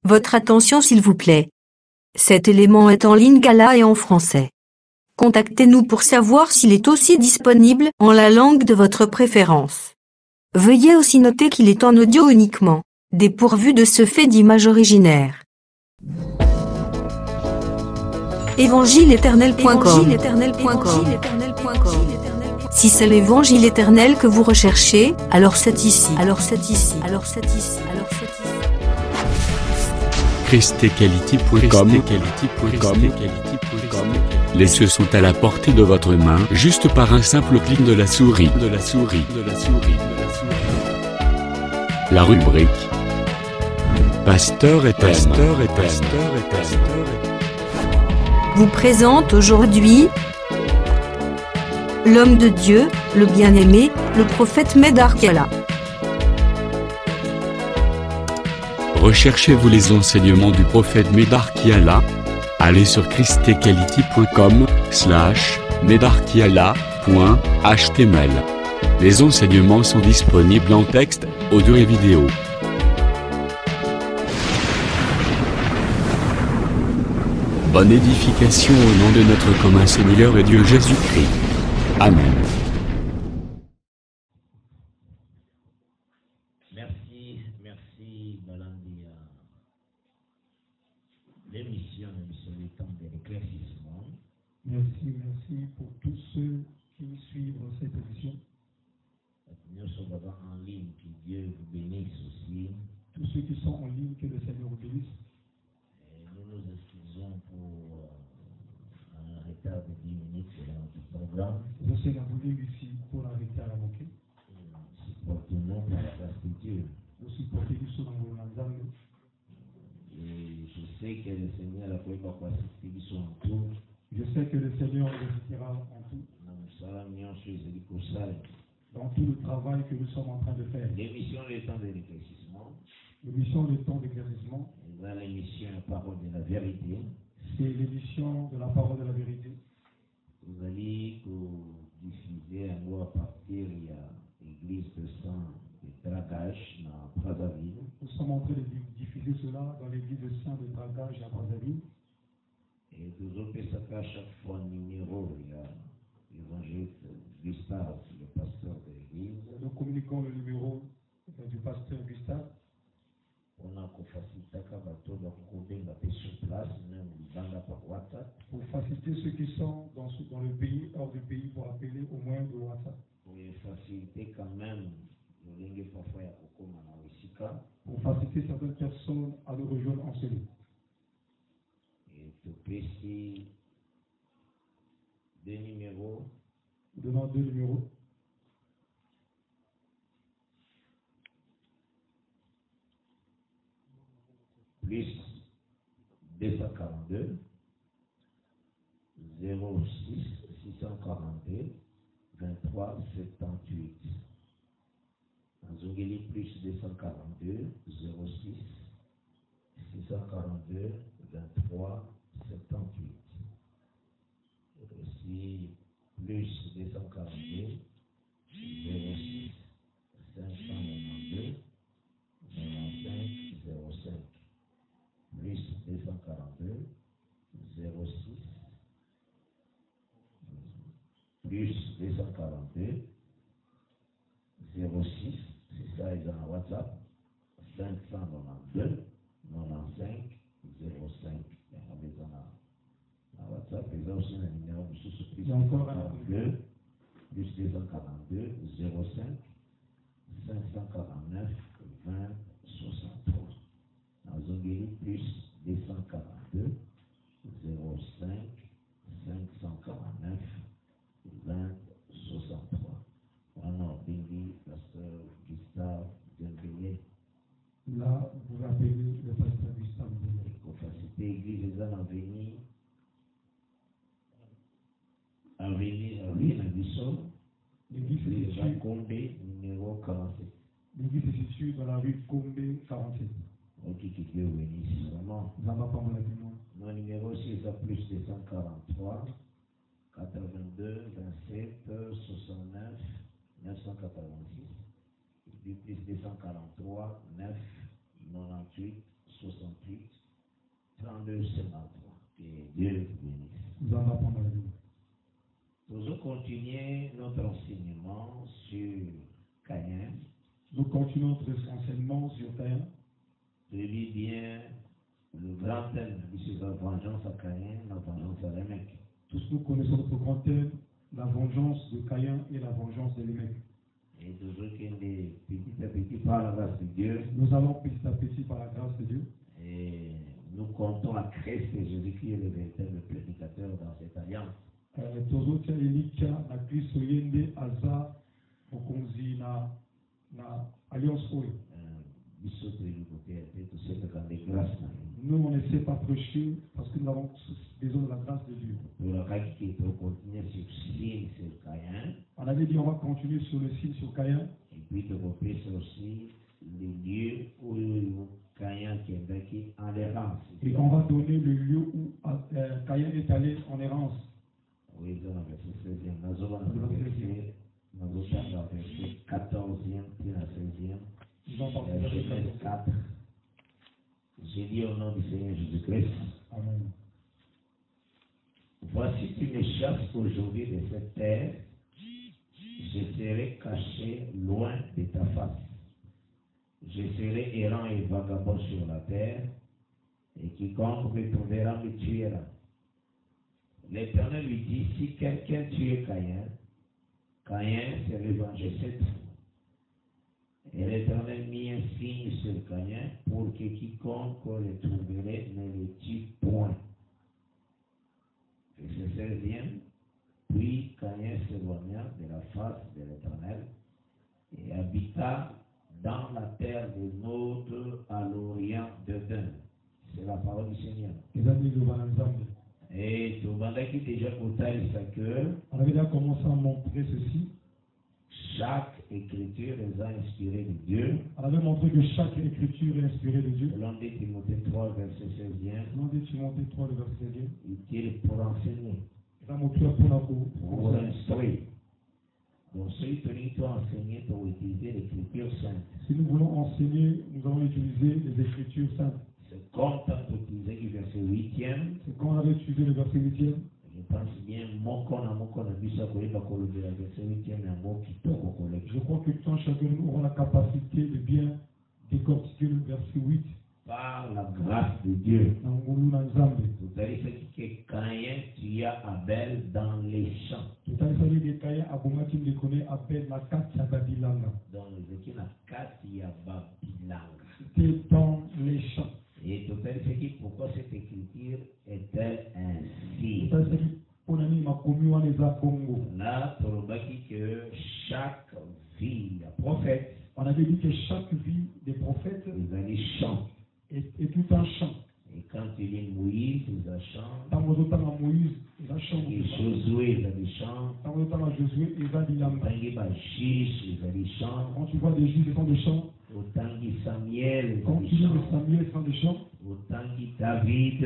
Votre attention s'il vous plaît. Cet élément est en lingala et en français. Contactez-nous pour savoir s'il est aussi disponible en la langue de votre préférence. Veuillez aussi noter qu'il est en audio uniquement, dépourvu de ce fait d'image originaire. Évangile-éternel.com. Si c'est l'évangile éternel que vous recherchez, alors c'est ici. christequality.com. Les cieux sont à la portée de votre main, juste par un simple clic de la souris. La rubrique Pasteur et Thème vous présente aujourd'hui l'homme de Dieu, le bien-aimé, le prophète Médard Kiala. Recherchez-vous les enseignements du prophète Médard Kiala? Allez sur christequality.com/medarkiala.html. Les enseignements sont disponibles en texte, audio et vidéo. Bonne édification au nom de notre commun Seigneur et Dieu Jésus-Christ. Amen. Merci Balandi. L'émission du temps de l'éclaircissement. Merci pour tous ceux qui suivent cette émission. Nous sommes en ligne, que Dieu vous bénisse aussi. Tous ceux qui sont en ligne, que le Seigneur vous bénisse. Et nous nous excusons pour un retard de 10 minutes dans notre programme. Nous sommes venus ici pour arrêter à la moquée. Supportons-nous par la structure. Nous supportons du son dans vos âmes. Et je sais que le Seigneur a fait quoi assister du son en tout. Je sais que le Seigneur nous assistera en tout. Dans tout le travail que nous sommes en train de faire. L'émission Le Temps de l'éclaircissement. L'émission Le Temps d'éclaircissement. Dans l'émission Parole de la vérité. C'est l'émission de la parole de la vérité. Vous allez diffuser à nous à partir de l'église de Saint de Dragage dans Brazzaville. Nous sommes en train de diffuser cela dans l'église de Saint de Dragage à Brazzaville. Et nous avons fait ça à chaque fois un numéro. Il y a l'évangéliste Gustave, le pasteur de l'église. Nous communiquons le numéro du pasteur Gustave. On a facilité sur place, même par WhatsApp. Pour faciliter ceux qui sont dans le pays, hors du pays, pour appeler au moins de WhatsApp. Pour faciliter quand même, pour faciliter certaines personnes à nous rejoindre en ce lieu. Et tout précis, deux numéros. Nous donnons deux numéros. Plus 242 06 642 23 78. En Zongeli, plus 242 06 642 23 78. Aussi, plus 242 06 592 95 05. Plus 242 06 plus 242 06, c'est ça, ils ont un WhatsApp 592 95 05. Ils ont un WhatsApp, ils ont aussi un numéro de plus 242 plus 242 05 549 20 63. En Zongeli, plus 242 05 549 20 63. Alors, Bengi, pasteur Gustave Dembélé. Là, vous appelez le pasteur Gustave Dembélé. Pour faciliter l'église, les gens avenir Nabiso. L'église est Combe, numéro 47. L'église est située dans la rue Combe 47. Ok, qui peut venir, vraiment. Ça va pas me la dire. Mon numéro, c'est ça, plus 243 82 27 69 986. Et puis plus 243 9 98 68 253. Que Dieu vous bénisse. Nous allons apprendre la vie. Nous allons continuer notre enseignement sur Caïn. Nous continuons notre enseignement sur Caïn. Je lis bien le grand thème de la vengeance à Caïn, la vengeance à Lémec. Tous nous connaissons notre grand thème, la vengeance de Caïn et la vengeance de Lémec. Et toujours qu'il est petit à petit par la grâce de Dieu. Nous allons petit à petit par la grâce de Dieu. Et nous comptons à Christ et Jésus-Christ est le véritable prédicateur dans cette alliance. Tozotia Elika na Kristo yende aza mokonzi na alliance oyo. Nous on ne sait pas prêcher parce que nous avons besoin de la grâce de Dieu. On avait dit on va continuer sur le signe sur Caïn. Et puis développer aussi les lieux où Caïn qui est en errance. Et on va donner le lieu où Caïn est allé en errance. Oui, dans le verset 16e. Nous allons dans le verset 14e puis la 16e. Genèse 4. J'ai dit au nom du Seigneur Jésus-Christ. Amen. Voici tu me chasses aujourd'hui de cette terre. Je serai caché loin de ta face. Je serai errant et vagabond sur la terre, et quiconque me trouvera me tuera. L'Éternel lui dit, si quelqu'un tue Caïn, Caïn se revengeait cette fois. Et l'Éternel mit un signe sur Caïn pour que quiconque le trouverait ne le tue point. Verset 16e. Puis Caïn s'éloigna de la face de l'Éternel et habita dans la terre de Nod à l'orient d'Eden. C'est la parole du Seigneur. Et tout le monde qui déjà porté sa cœur. On avait déjà commencé à montrer ceci. Chaque écriture les a inspirés de Dieu. On avait montré que chaque écriture est inspirée de Dieu. Selon Timothée 3, verset 16e. Selon Timothée 3, verset 16e. Utile pour enseigner. Pour instruire. Donc, si tu dois enseigner pour utiliser l'écriture sainte. Si nous voulons enseigner, nous allons utiliser les écritures saintes. C'est comme quand on utilisait le verset 8e. C'est quand on avait utilisé le verset 8e. Je pense bien, je crois que tant chacun de nous aura la capacité de bien décortiquer le verset 8. Par la grâce de Dieu. Vous savez ce que Caïn tua Abel dans les champs. Donc, ce qui c'était dans les champs. Et tout à fait, pourquoi cette écriture est-elle ainsi? Là, pour que chaque vie, le prophète, on avait dit que chaque vie des prophètes est tout un chant. Et quand il est Moïse, il a chant. Et Josué, il a des chants. Quand tu vois des juges, ils font des chants. Autant que Samuel, quand tu lis de Samuel, ils font des chants. Autant que David,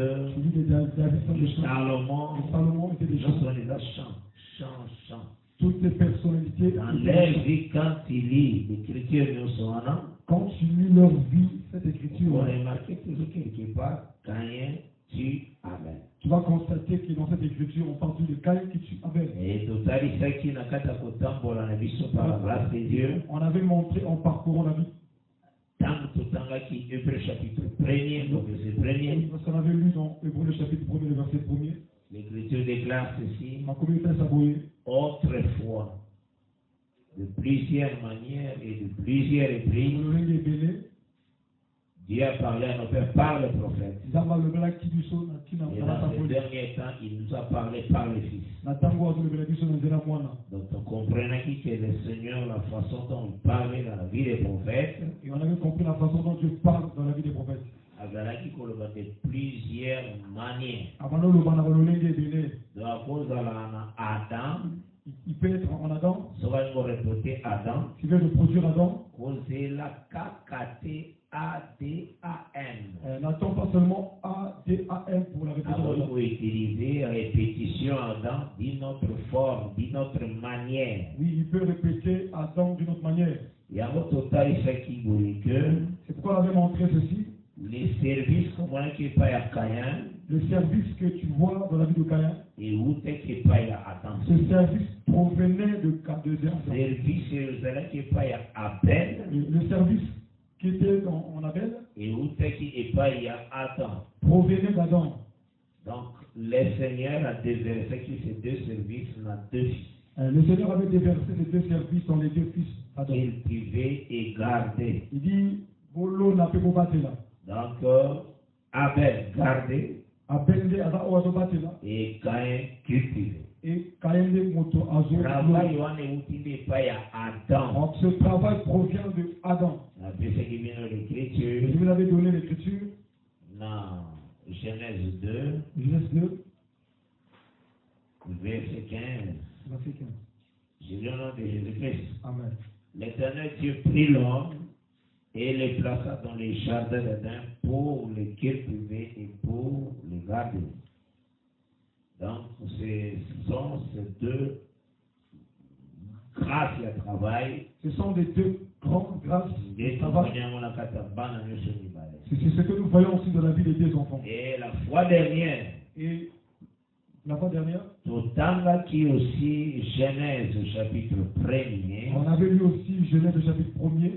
Salomon était des chants. Chant. Toutes les personnalités. Dans leur vie, quand ils lisent l'écriture de son nom, quand tu lis leur vie, cette écriture, on remarque toujours quelque part, Caïn tue Abel. Tu vas constater que dans cette écriture, on parle de Caïn qui tue Abel. Et total, ça qui n'a qu'à t'accompagner pour la vie par la grâce de Dieu. On avait montré en parcourant la vie. Tant tout temps là qui Hébreu chapitre 1er, donc verset 1er. Parce qu'on avait lu dans Hébreu chapitre 1er, le verset 1er. L'écriture déclare ceci. Autrefois, de plusieurs manières et de plusieurs reprises, Dieu a parlé à nos pères par le prophète. Et dans ces derniers temps, il nous a parlé par le Fils. Donc, on comprenait que le Seigneur, la façon dont il parlait dans la vie des prophètes, et on avait compris la façon dont Dieu parle dans la vie des prophètes. De plusieurs manières. De la cause de Adam, il peut être en Adam. Ça va nous répéter Adam. Tu veux reproduire Adam. Causer la KKT A-D-A-M. N'attends pas seulement A-D-A-M pour la répétition. Il faut utiliser répétition Adam d'une autre forme, d'une autre manière. Oui, il peut répéter Adam d'une autre manière. Il y a un total qui voulait que. C'est pourquoi on avait montré ceci. Les Et service comme on qui pas à Caïn. Le service que tu vois dans la vie de Caïn, Et où t'es qui pas à Adam. ce service provenait de Adam. Service Jérusalem qui pas à Abel. Le service qui était en Abel Et où t'es qui est pas à Adam. provenait d'Adam. Donc, le Seigneur a déversé qui ces deux services dans deux fils. Le Seigneur avait déversé les deux services dans les deux fils d'Adam. Il privait et gardait. Il dit, Bolo n'a pas battu là. Donc, Abel gardait Abel de Adam ou Adam battu là. et Caïn cultivait. Et Caïn de Moto Azo. Travail on est utilisé pas à Adam. Donc ce travail provient de Adam. Après ce qui vient de Je l'écriture, vous avais donné l'écriture, dans Genèse 2, Genèse 2, verset 15. verset 15. J'ai le nom de Jésus-Christ. Amen. L'Éternel Dieu prit l'homme et le plaça dans les jardins d'Éden pour les cultiver et pour les garder. Donc, ce sont ces deux grâces à travail. Ce sont des deux grandes grâces de travail. C'est ce que nous voyons aussi dans la vie des deux enfants. Et la fois dernière, Et la fois dernière, tout temps qui aussi Genèse chapitre 1er, on avait lu aussi Genèse chapitre 1er,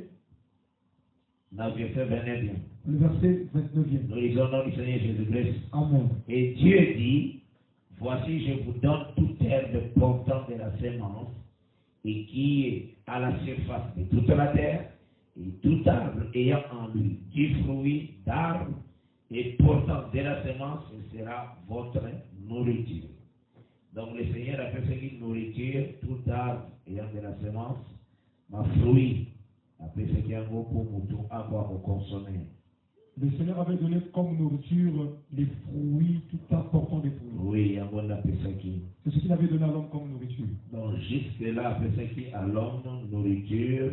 dans le verset 29. le verset 29e. Nous lisons dans le Seigneur Jésus-Christ. Amen. Et Dieu dit, voici je vous donne toute herbe portant de la sémence et qui est à la surface de toute la terre, et tout arbre ayant en lui du fruit d'arbre et portant de la sémence, ce sera votre nourriture. Donc le Seigneur a fait ce qu'il nourriture, tout arbre ayant de la sémence, ma fruit, après ce qui est un mot pour mouton, avoir au consommer. Le Seigneur avait donné comme nourriture les fruits, tout apportant des fruits. Oui, un bon appel ce qui. C'est ce qu'il avait donné à l'homme comme nourriture. Donc jusque-là, après ce qui à l'homme, nourriture,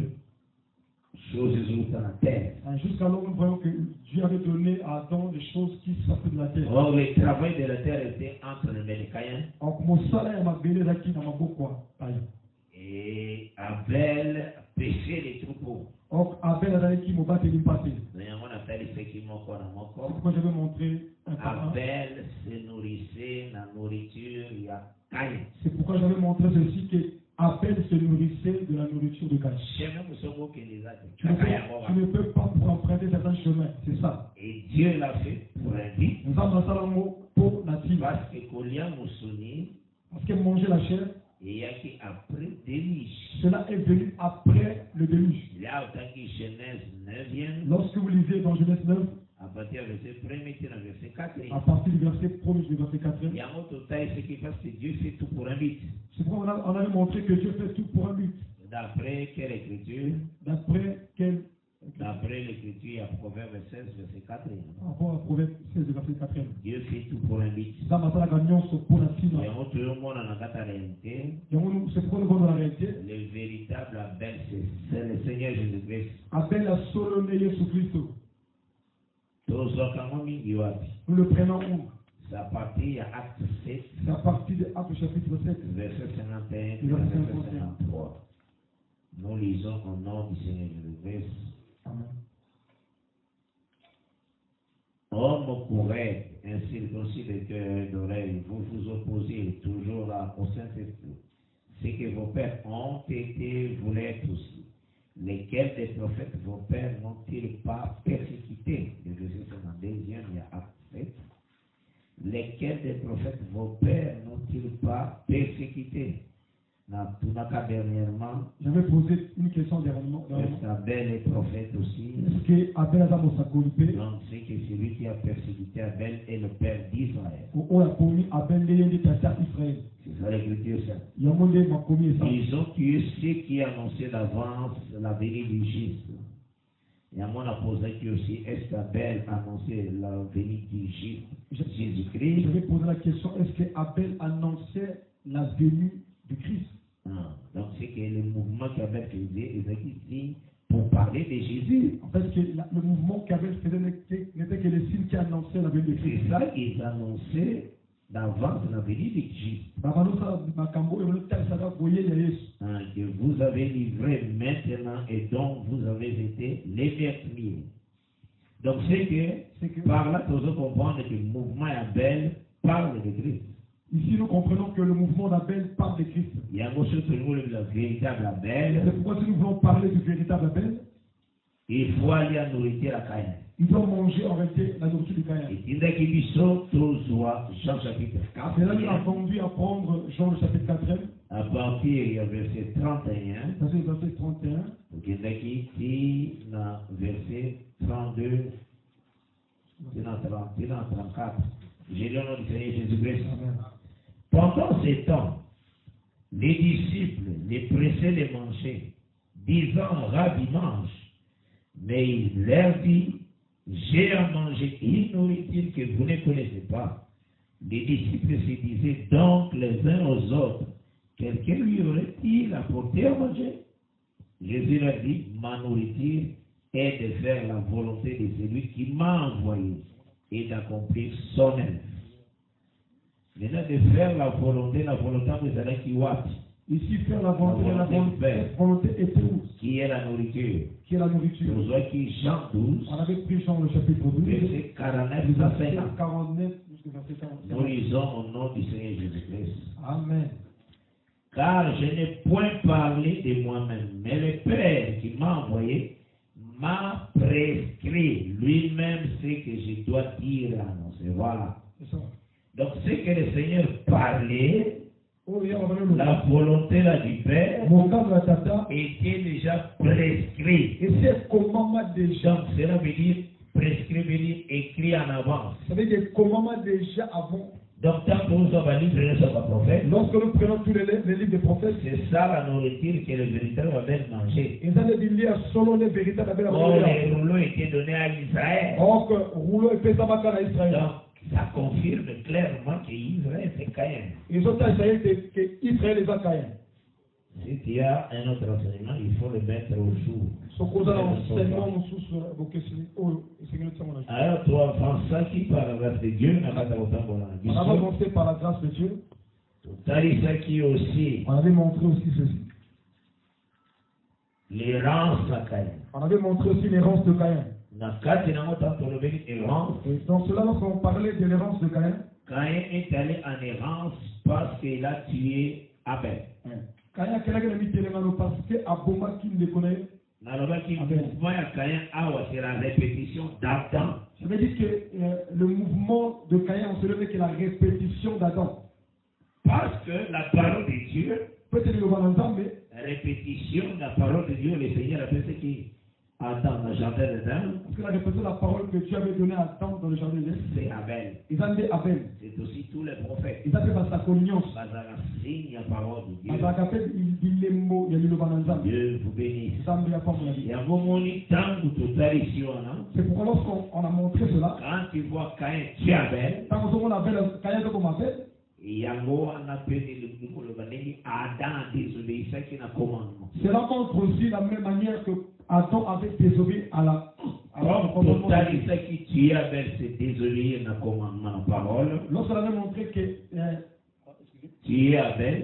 choses dans la terre. Jusqu'alors, nous voyons que Dieu avait donné à Adam des choses qui sortaient de la terre. Or, le travail de la terre était entre les Mélécaïens. Et Abel pêchait les troupeaux. Abel a dit qu'il m'a battu une partie. C'est pourquoi j'avais montré un par un. Abel se nourrissait la nourriture, il y a Caïn. C'est pourquoi j'avais montré ceci que Abel se nourrissait de la nourriture de Caïn. Tu ne peux pas emprunter certains chemins, c'est ça. Et Dieu l'a fait pour un but. Nous avons ça le mot pour natif. Parce que Colia Moussoni, parce qu'elle mangeait la chair. Et il y a qui après déluge. Cela est venu après le déluge. Là, au temps que Genèse 9e. Lorsque vous lisez dans Genèse 9, à partir du verset 1er, dans le verset 4. À partir du verset 1er du verset 4. Il y a un autre taille, ce qui passe que Dieu fait tout pour un but. C'est pourquoi on avait montré que Dieu fait tout pour un but. D'après quelle écriture? D'après l'écriture, il y a Proverbe 16, verset 4. Par à Proverbe 16, verset 4. Dieu fait tout pour un but. Il y a un autre monde dans la réalité. C'est pourquoi nous voyons dans la réalité. Le véritable Abel, c'est le Seigneur Jésus-Christ. Abel a soloné Jésus-Christ. Nous le prenons où? C'est à partir de Acte 7. C'est à partir de Acte chapitre 7. Verset 51 et verset 53. Nous lisons au nom du Seigneur Jésus-Christ. Amen. Homme correct, incirconcis de cœur et d'oreille, vous vous opposez toujours là au Saint-Esprit. Ce que vos pères ont été, vous l'êtes aussi. Lesquels des prophètes vos pères n'ont-ils pas persécuté? Le verset 52, il y a Acte 7. Lesquels des prophètes vos pères n'ont-ils pas persécuté? Dernièrement, j'avais posé une question dernièrement. Est-ce qu'Abel est prophète aussi? Est-ce qu'Abel a mon sacolipé? Donc, c'est que celui qui a persécuté Abel est le père d'Israël. C'est ça l'écriture, ça. Ils ont tué ceux qui annonçaient d'avance la venue du Christ. Et à mon posé qui aussi, est-ce qu'Abel annonçait la venue du Jésus-Christ? J'avais posé la question, est-ce qu'Abel annonçait la venue du Christ? Donc c'est que le mouvement qu'Abel faisait était ici pour parler de Jésus. En fait, le mouvement qu'Abel faisait n'était que les signes qui annonçaient la venue de Christ. C'est ça qu'ils annonçaient d'avance la venue de Jésus. Que vous avez livré maintenant et dont vous avez été les meurtriers. Donc c'est que par là, nous comprendre que le mouvement Abel parle de Christ. Ici, nous comprenons que le mouvement d'Abel parle de Christ. Il y a un chose que nous voulons le véritable Abel. C'est pourquoi si nous voulons parler du véritable Abel, il faut aller à nourriture à Caïn. Il doit manger en réalité la nourriture de Caïn. Et il dit qu'il Jean chapitre 4. C'est là qu'il a conduit à prendre Jean le chapitre 4. À partir du verset 31. Verset 31. Donc il dit dans verset 32. C'est dans 34. J'ai lu au nom du Seigneur Jésus-Christ. Pendant ces temps, les disciples les pressaient de manger, disant, Rabbi, mange. Mais il leur dit, j'ai à manger une nourriture que vous ne connaissez pas. Les disciples se disaient donc les uns aux autres, quelqu'un lui aurait-il apporté à manger? Jésus leur dit, ma nourriture est de faire la volonté de celui qui m'a envoyé et d'accomplir son œuvre. Maintenant, de faire la volonté de celui qui watt. Ici, faire la volonté était où? Qui est la nourriture? Qui est la nourriture? Nous avons qui Jean 12. On avait pris Jean le chapitre 12. Verset 49 à 50. 49 jusqu'au verset 50. Nous lisons au nom du Seigneur Jésus-Christ. Amen. Car je n'ai point parlé de moi-même, mais le Père qui m'a envoyé m'a prescrit lui-même ce que je dois dire et annoncer. Voilà. Donc, ce que le Seigneur parlait, la volonté là du Père était déjà prescrit. Et c'est commandement déjà. Donc, cela veut dire prescrit, veut dire écrit en avance. Ça veut dire commandement déjà avant. Donc, tant que nous avons lu sur le prophète, lorsque nous prenons tous les livres des prophètes, c'est ça la nourriture que le véritable Abel mangeait. Or, les rouleaux étaient donnés à Israël. Donc, ça confirme clairement qu'Israël c'est Caïn. Si tu as un autre enseignement, il faut le mettre au jour. Alors, toi, François, qui par la grâce de Dieu n'a pas d'autant bon. On a avancé par la grâce de Dieu. Qui aussi. On avait montré aussi ceci. L'errance à Caïn. On avait montré aussi l'errance de Caïn. Et dans cela, lorsqu'on parlait de l'errance de Caïn, Caïn est allé en errance parce qu'il a tué Abel. Caïn a mis parce que Aboma qui ne connaît c'est la répétition d'Adam. Ça veut dire que le mouvement de Caïn, on se le met que la répétition d'Adam. Parce que la parole de Dieu, peut-être le valentins, mais la répétition de la parole de Dieu, le Seigneur appelle ce qui Adam dans le jardin d'Éden. Parce que la répétition de la parole que Dieu avait donnée à Adam dans le jardin d'Éden, c'est Abel. Ils ont dit Abel. C'est aussi tous les prophètes. Ils ont fait sa communion. Signe la parole de Dieu. Il est mot, il y a le valentins. Dieu vous bénisse. Il y a un moment temps où tout est ici, c'est pourquoi lorsqu'on a montré cela, quand tu vois Caïn tuer Abel, quand on voit Caïn comme Abel, Yango on appelle le Adam désobéissant qui n'a commandement. Cela montre aussi la même manière que Adam avait désobéi à la commandement. Qui tue Abel, c'est désobéir à la commandement, la parole. Lorsqu'on avait montré que tuer Abel,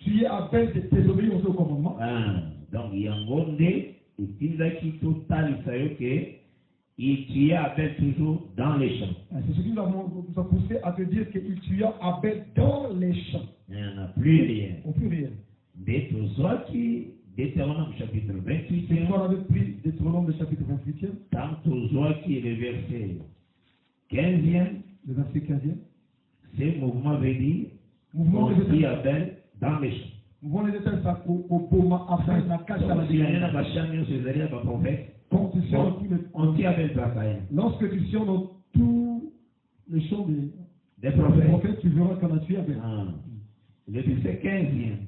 c'est désobéir aussi au commandement. Donc Yango et qui total que il tua Abel toujours dans les champs. C'est ce qui nous a poussé à te dire qu'il tua Abel dans les champs. Il n'y en a plus rien. On plus rien. Deutéronome chapitre 28. C'est quoi on avait pris Deutéronome chapitre 28. Tant qui est le verset 15e. Le verset 15e. Ce mouvement veut dire on tua Abel dans les champs. Mouvement de ça pour afin la cache à la lorsque tu sors dans tous les champs des prophètes, tu verras qu'on a tué Abel. Le verset 15e.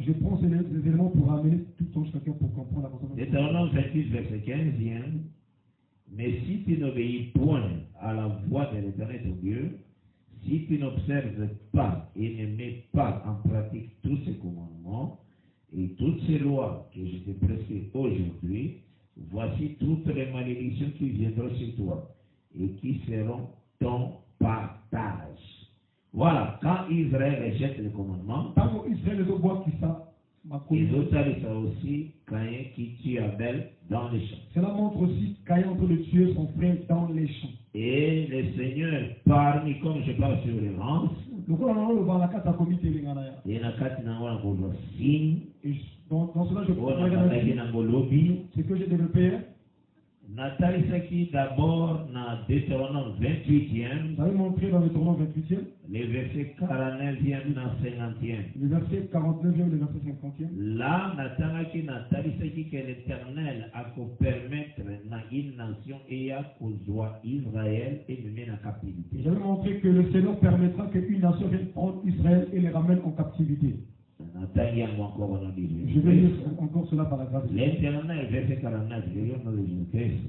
Je prends ces éléments pour ramener tout ton chacun pour comprendre la consonance. Deutéronome 28, verset 15e. Mais si tu n'obéis point à la voix de l'Éternel ton Dieu, si tu n'observes pas et ne mets pas en pratique tous ces commandements et toutes ces lois que je t'ai prescrites aujourd'hui, voici toutes les malédictions qui viendront sur toi et qui seront ton partage. Voilà, quand Israël rejette les commandements, Les autres, ça aussi Caïn qui tue Abel dans les champs. Cela montre aussi Caïn en train de tuer son frère dans les champs. Et le Seigneur, parmi, comme je parle sur les rances, et dans cela, je prends ce que j'ai développé. Nathalie Saki d'abord dans Deutéronome 28e. Vous avez montré dans le Deutéronome 28e. Les versets 49e dans 50e. Le verset 49e et le verset 50e. Là, Nathalie Saki que l'Éternel a pu permettre dans une nation et a causé Israël et le mène en captivité. J'avais montré que le Seigneur permettra qu'une nation vienne prendre Israël et les ramène en captivité. Je vais lire encore cela par la grâce. L'Éternel, verset 49, je vais lire dans le Jésus-Christ.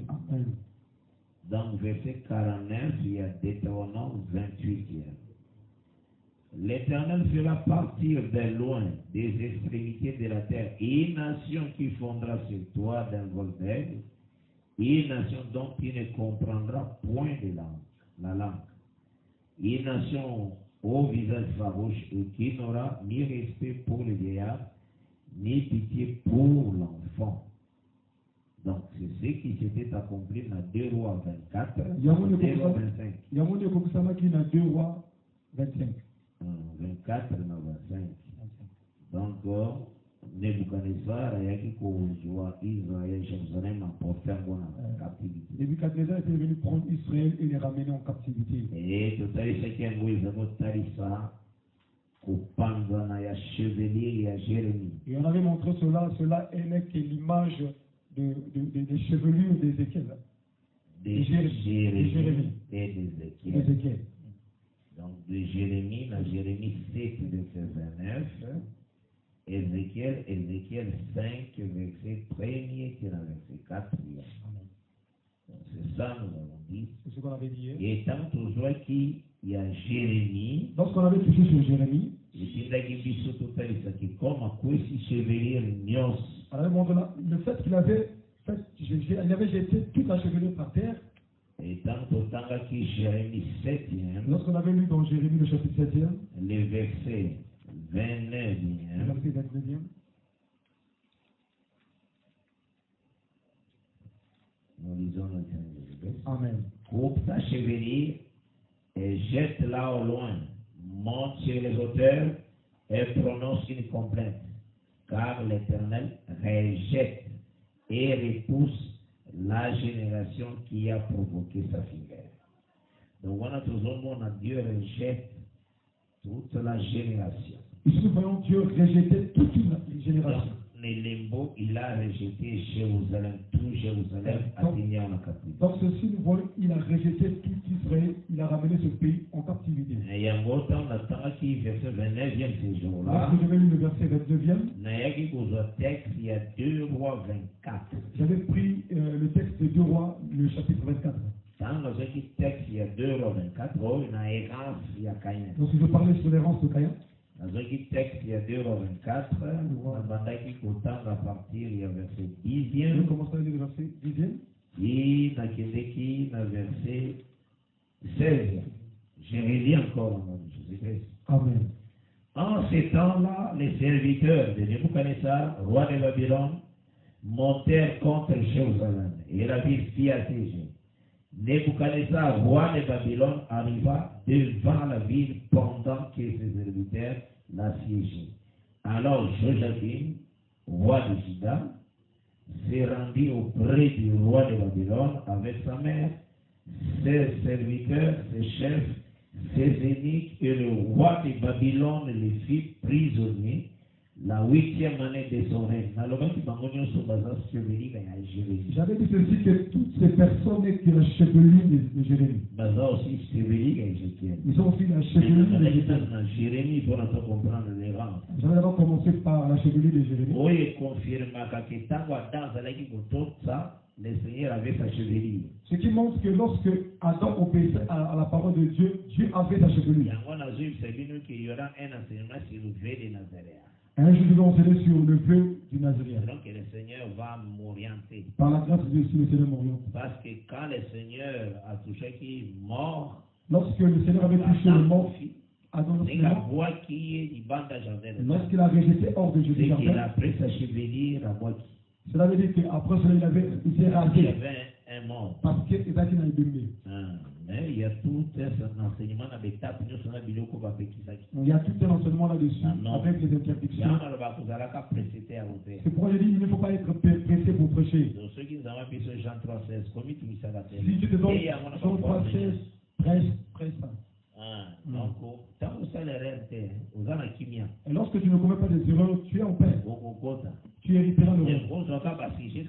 Dans le verset 49, il y a Deutéronome 28e. L'Éternel fera partir de loin des extrémités de la terre une nation qui fondera sur toi d'un vol d'aigle, une nation dont tu ne comprendras point de la langue, une nation au visage farouche et qui n'aura ni respect pour le vieillard, ni pitié pour l'enfant. Donc, c'est ce qui s'était accompli dans 2 Rois 24, 2 Rois 25. Il y a un qui dans 2 Rois 25. 24 dans 25. Donc, Nebuchadnezzar a été conjoint Israël, Jérusalem, emporté en captivité. Nebuchadnezzar était venu prendre Israël et les ramener en captivité. Et tout à l'heure, c'est qu'il y a un tarissa, au panzana, il y a chevalier, il y a Jérémie. Et on avait montré cela n'est que l'image des chevelures d'Ézéchiel. De Jérémie et d'Ézéchiel. Donc, de Jérémie, dans Jérémie 7, verset 29. Ézéchiel 5, verset 1er, qui est dans verset 4. C'est ça, nous avons dit. C'est ce qu'on avait dit. Et tant toujours qu'il y a Jérémie. Lorsqu'on avait touché sur Jérémie, le fait qu'il avait jeté toute la chevelure par terre. Et tant que Jérémie 7e. Lorsqu'on avait lu dans Jérémie le chapitre 7e, les versets 29e. Nous lisons le 15e. Amen. Coupe ta chevelure et jette-la au loin. Monte sur les hauteurs et prononce une complainte. Car l'Éternel rejette et repousse la génération qui a provoqué sa figure. Donc, on a Dieu rejette toute la génération. Ici, nous voyons Dieu rejeter toute une génération. Nélembo, il a rejeté Jérusalem, tout Jérusalem a fini en captivité. Donc, ceci, nous voyons, il a rejeté tout Israël, il a ramené ce pays en captivité. Il y a un mot dans le temps qui verset 29e ce jour-là. Lorsque j'avais lu le verset 29e, il y a 2 Rois 24. J'avais pris le texte de 2 Rois, le chapitre 24. Dans le texte, il y a 2 Rois 24, il y a Caïn. Donc, je parlais sur l'errance de Caïn. Dans le texte, il y a 2 Rois 24, à partir il y a verset 10e. Je commence à lire le verset 10e. Et dans le verset 16e. Je relis encore au nom de Jésus-Christ. Amen. En ces temps-là, les serviteurs de Nebuchadnezzar, roi de Babylone, montèrent contre Jérusalem et la ville fut assiégée. Nebuchadnezzar, roi de Babylone, arriva devant la ville pendant que ses serviteurs l'assiégeaient. Alors Joachim, roi de Juda, s'est rendu auprès du roi de Babylone avec sa mère, ses serviteurs, ses chefs, ses ennemis, et le roi de Babylone les fit prisonniers la 8e année de son règne. J'avais dit ceci que toutes ces personnes qui ont la chevelure de Jérémie. Ils ont aussi la chevelure de Jérémie. Pour comprendre les rangs. J'avais d'abord commencé par la chevelure de Jérémie. Oui, confirme le Seigneur avait sa chevelure. Ce qui montre que lorsque Adam obéissait à la parole de Dieu, Dieu avait sa chevelure. Il y aura un enseignement sur le vœu de Nazaréen. Un jour, nous allons enseigner sur le vœu du Nazaréen. Donc, le Seigneur va m'orienter. Par la grâce de Dieu, le Seigneur m'oriente. Parce que quand le Seigneur a touché qui est mort, lorsque le Seigneur avait touché le mort, lorsqu'il a rejeté hors de Jérusalem, il a pris sa chevelure à moitié. cela veut dire qu'après cela, il s'est rasé. Il y avait un mort. Parce qu'il a dit dans le Bible. Mais il y a tout un enseignement dans les tables. Il y a tout un enseignement là-dessus avec les interdictions. C'est pourquoi je dis il ne faut pas être pressé pour prêcher. Ceux qui nous ont mis sur Jean 3,16, comme tu dis ça va faire. Si tu te donnes Jean 3,16, presse ça. Donc, tant que ça les rêves, aux gens qui viennent. Et lorsque tu ne commets pas des erreurs, tu es en paix. Tu es libéré de l'erreur. Il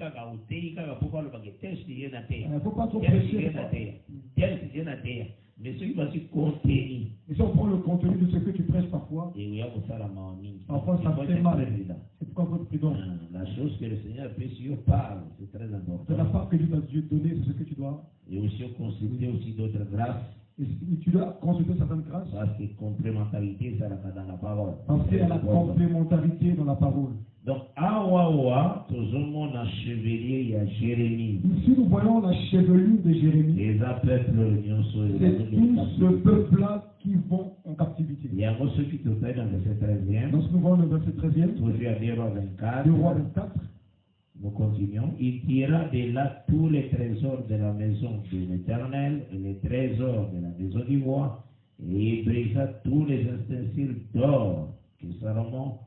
ne faut pas trop prêcher. Mais ceux qui vont se contenir. Et si on prend le contenu de ce que tu prêches parfois, parfois ça fait mal. C'est pourquoi votre prudence. La chose que le Seigneur fait sur parle, c'est très important. C'est la part que Dieu t'a donné, c'est ce que tu dois. Et aussi consulter aussi d'autres grâces. Et tu dois consulter certaines grâces. Parce que complémentarité, ça dans la parole. Parce qu'il y a la complémentarité dans la parole. Donc, Awawa, tout le monde a chevelier, il y a Jérémie. Ici, nous voyons la chevelure de Jérémie. Les peuples, c'est tout ce peuple-là qui vont en captivité. Il y a ceux qui te fait dans le verset 13e. Donc, nous voyons le verset 13e. Aujourd'hui, à 2 rois 24. 2 rois 24. Nous continuons. Il tira de là tous les trésors de la maison de l'Éternel et les trésors de la maison du roi, et il brisa tous les ustensiles d'or que Salomon,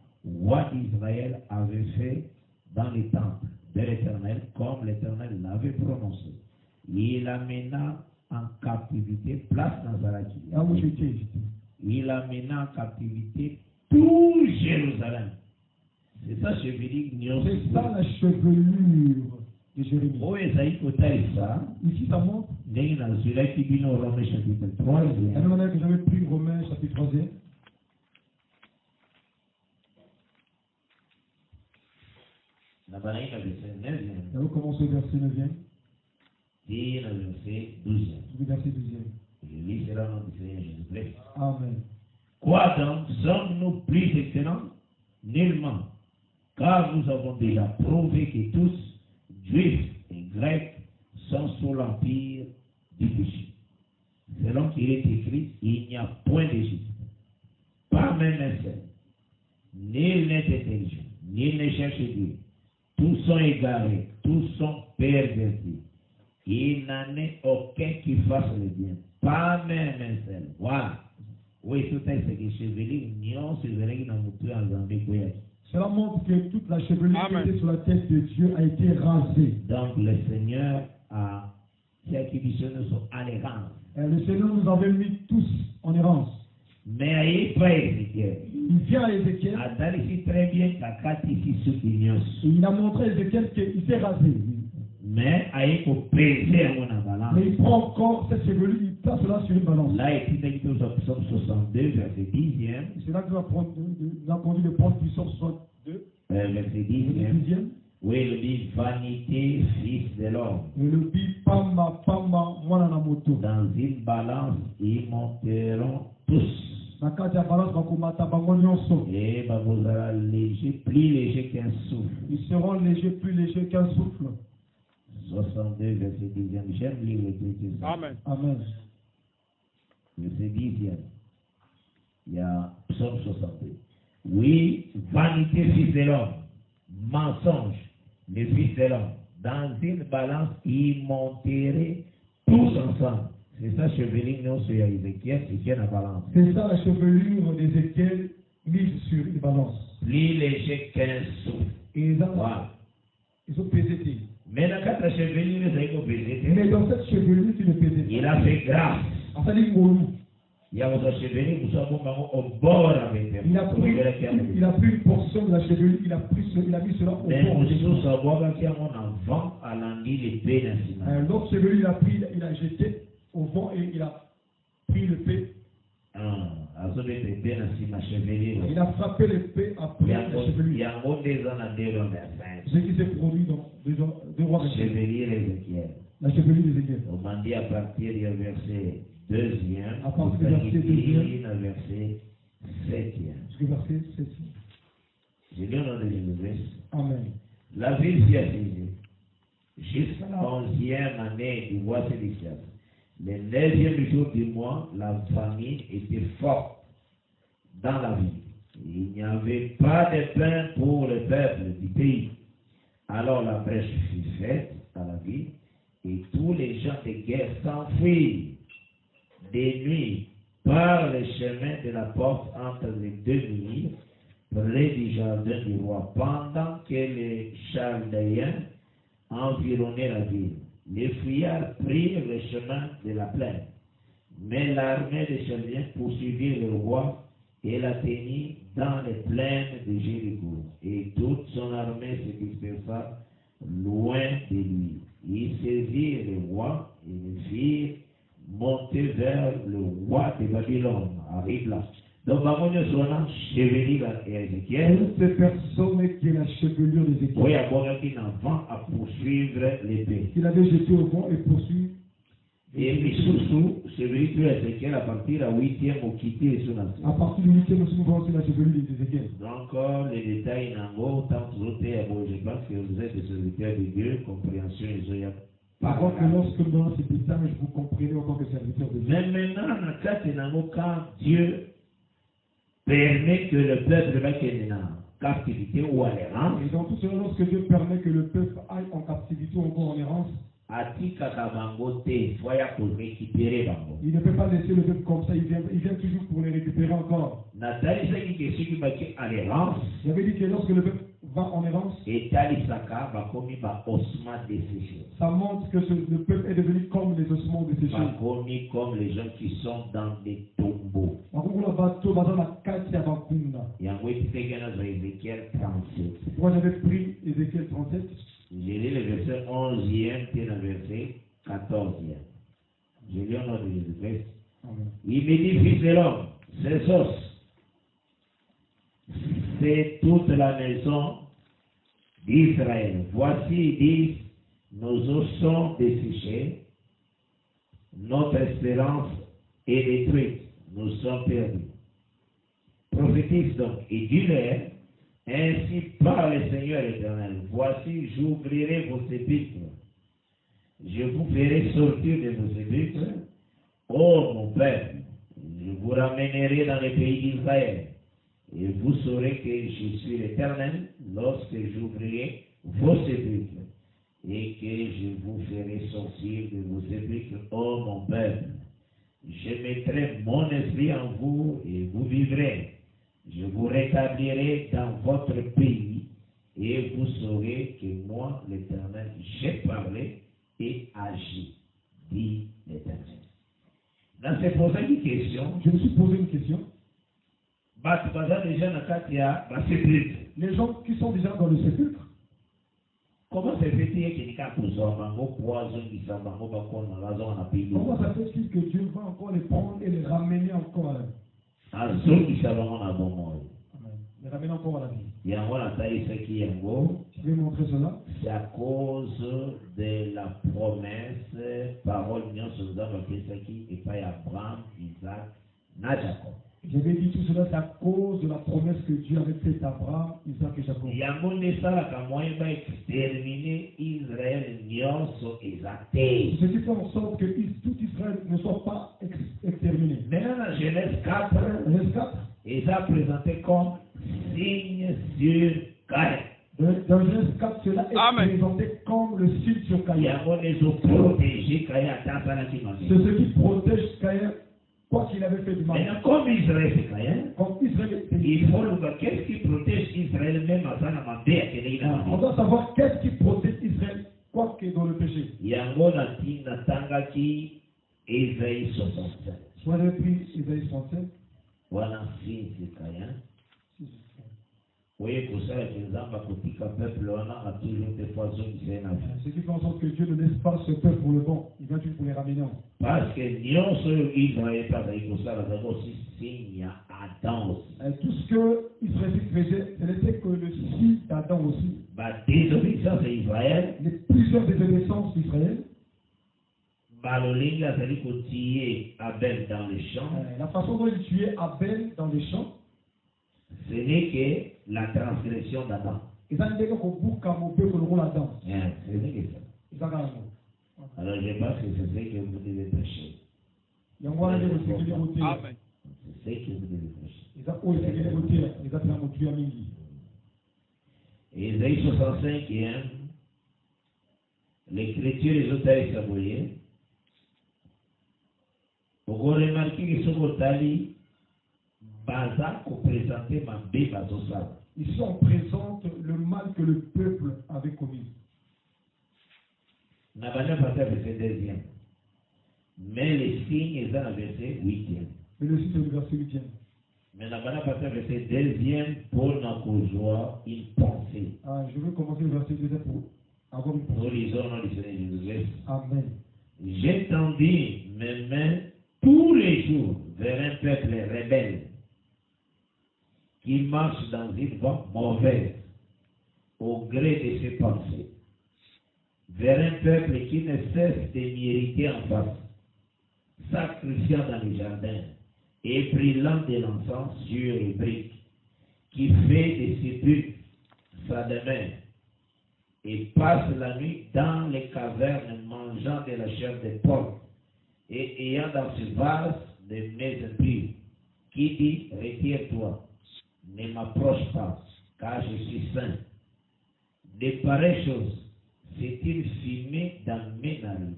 roi d'Israël, avait fait dans les temples de l'Éternel, comme l'Éternel l'avait prononcé. Il amena en captivité, place dans Zaraki. Il amena en captivité tout Jérusalem. C'est ça, chevelure. C'est ça la chevelure de Jérémie. Ici, ça montre. Chapitre 3. La même manière que j'avais pris Romains chapitre 3. Nous avons commencé au verset 9e. Et le verset 12e. Le verset 12e. Je lis cela dans le Seigneur Jésus-Christ. Amen. Quoi donc, sommes-nous plus excellents? Nullement. Car nous avons déjà prouvé que tous, juifs et grecs, sont sous l'empire du péché. Selon qu'il est écrit, il n'y a point d'Égypte, pas même un seul. Nul n'est intelligent, nul ne cherche Dieu. Tous sont égarés, tous sont pervertis. Il n'en est aucun qui fasse le bien, pas même un seul. Voilà. Oui, tout est ce que chevelu, non, c'est vrai qu'il n'a pas en Zambie. Cela montre que toute la chevelure qui était sur la tête de Dieu a été rasée. Donc le Seigneur a fait que nous sommes en errance. Le Seigneur nous avait mis tous en errance. Mais il vient à Ézéchiel. Très bien, il a montré à Ézéchiel qu'il s'est rasé. Mais il prend encore cette chevelure, il place cela sur une balance. Là, il est au psaume 62, verset 10e. C'est là que nous avons conduit le psaume 62. Verset 10e. Oui, il dit vanité, fils de l'homme. Et le dit pama, mwana na moto. Dans une balance, ils monteront tous. Et vous serez léger, plus léger qu'un souffle. Ils seront légers, plus légers qu'un souffle. 62, verset 10e. J'aime lire l'écriture. Amen. Amen. Verset 10e. Il y a psaume 62. Oui, vanité, fils de l'homme. Mensonge, le fils de l'homme. Dans une balance, ils monteraient tous ensemble. C'est ça, chevelure, non, sur Ézéchiel, c'est la balance. C'est ça, la chevelure d'Ézéchiel mise sur une balance. Plus léger qu'un souffle. Ils ont pesé. Mais dans cette chevelure, mais dans cette chevelure, tu ne pesais pas. Il a fait grâce. Il y a votre chevelure, nous sommes au bord avec il a pris une portion de la chevelure, il a mis cela au bord. L'autre chevelure, il a jeté au vent et il a pris le paix. Il a frappé l'épée après la chevelure. Ce qui s'est produit dans 2 rois. La chevelure d'Ézéchiel. On m'a dit à partir du verset 2e. À partir du verset 2e. Verset 7e. Jusqu'au verset 7e. Je lis dans les Amen. La ville s'y assisait. Jusqu'à la 11e année du roi Sédécias. Le 9e jour du mois, la famine était forte dans la ville. Il n'y avait pas de pain pour le peuple du pays. Alors la brèche fut faite à la ville et tous les gens de guerre s'enfuirent de nuit par le chemin de la porte entre les deux murs, près du jardin du roi, pendant que les Chaldéens environnaient la ville. Les fuyards prirent le chemin de la plaine, mais l'armée des Chaldéens poursuivit le roi et l'atteignit dans les plaines de Jéricho. Et toute son armée se dispersa loin de lui. Ils saisirent le roi et le firent monter vers le roi de Babylone, à Ribla. Donc, Ces personnes qui est la chevelure d'Ézéchiel. Oui, à poursuivre l'épée. Il avait jeté au vent et poursuivi. Et Missoussou, chevelure d'Ézéchiel, à partir de la 8e au quitté sur la À partir du 8e, nous voyons la chevelure d'Ézéchiel. Donc, les détails n'en tant que je pense que vous êtes des serviteurs de Dieu, compréhension et joie. Par contre, lorsque nous donnons ces détails, vous comprenez en tant que serviteur de Dieu. Mais maintenant, quand Dieu permet que le peuple va en captivité ou en errance, et dans tout cela, lorsque Dieu permet que le peuple aille en captivité ou encore en errance, il ne peut pas laisser le peuple comme ça, il vient toujours pour les récupérer encore. J'avais dit que lorsque le peuple va en errance, ça montre que le peuple est devenu comme les ossements desséchés. Comme les gens qui sont dans des tombeaux. Pourquoi j'avais pris Ézéchiel 37? J'ai lu le verset 11e et le verset 14e. Je lis au nom de Jésus-Christ. Il me dit, fils de l'homme, ces os, c'est toute la maison d'Israël. Voici, ils disent, nos os sont desséchés, notre espérance est détruite, nous sommes perdus. Prophétise donc, et dis-leur, ainsi parle le Seigneur éternel, voici, j'ouvrirai vos sépulcres, je vous ferai sortir de vos sépulcres, ô mon peuple, je vous ramènerai dans le pays d'Israël, et vous saurez que je suis l'Éternel lorsque j'ouvrirai vos sépulcres, et que je vous ferai sortir de vos sépulcres, ô mon peuple. Je mettrai mon esprit en vous, et vous vivrez. Je vous rétablirai dans votre pays, et vous saurez que moi, l'Éternel, j'ai parlé et agi, dit l'Éternel. Dans cette posée une question, je me suis posé une question. Les gens qui sont déjà dans le sépulcre, comment ça fait-il que Dieu va encore les prendre et les ramener encore à la vie? Les ramener encore à la vie. Je vais montrer cela. C'est à cause de la promesse, parole, et pas Abraham, Isaac, Jacob. J'avais dit tout cela, c'est à cause de la promesse que Dieu avait faite à Abraham, Isaac et Jacob. Ce qui fait en sorte que tout Israël ne soit pas exterminé. Maintenant, dans Genèse 4, il a présenté comme signe sur Caïn. Dans Genèse 4, cela est présenté comme le signe sur Caïn. C'est ce qui protège Caïn. Quoi qu'il avait fait du mal. Maintenant, comme Israël c'est Caïn, il faut le voir qu'est-ce qui protège Israël même à ça. On doit savoir qu'est-ce qui protège Israël, quoi qu'il est dans le péché. Isaïe 67. Soit j'ai pris Isaïe 67. Voilà signe c'est Caïn. Oui, pour ça, peuple a toujours des poisons qui s'est ce qui fait en sorte que Dieu ne laisse pas ce peuple pour le bon. Il vient toujours pour les ramener. Parce que Israël pas pour ça, aussi signe Adam aussi. Tout ce que Israël faisait, ce n'était que le signe d'Adam aussi. Désobéissance d'Israël. Les plusieurs désobéissances d'Israël. Abel dans les champs. La façon dont il tuait Abel dans les champs. Ce n'est que la transgression d'Adam. Ce n'est que ça. Alors je pense que c'est ce que vous devez prêcher. Amen. C'est ce que vous devez prêcher. Et Isaïe 65, l'écriture des auteurs saboyés. Vous remarquez que ce mot-tali, Baza, qu'on présentait ma bé Bazosal. Ici, on présente le mal que le peuple avait commis. Nabana Pata verset 2e. Mais les signes, ils ont verset 8e. Mais le signe, c'est le verset 8e. Mais Nabana Pata verset 2e pour notre joie, une pensée. Ah, je veux commencer le verset 2e pour avoir une pensée. Nous lisons dans le Seigneur Jésus. Amen. J'étendis mes mains tous les jours vers un peuple rebelle qui marche dans une voie mauvaise au gré de ses pensées, vers un peuple qui ne cesse de m'irriter en face, sacrifiant dans les jardins et brûlant de l'encens sur les briques, qui fait des sépulcres sa demeure et passe la nuit dans les cavernes mangeant de la chair des porcs et ayant dans ce vase des mets impurs, qui dit, retire-toi, ne m'approche pas, car je suis saint. De pareilles choses, c'est une fumée dans mes narines.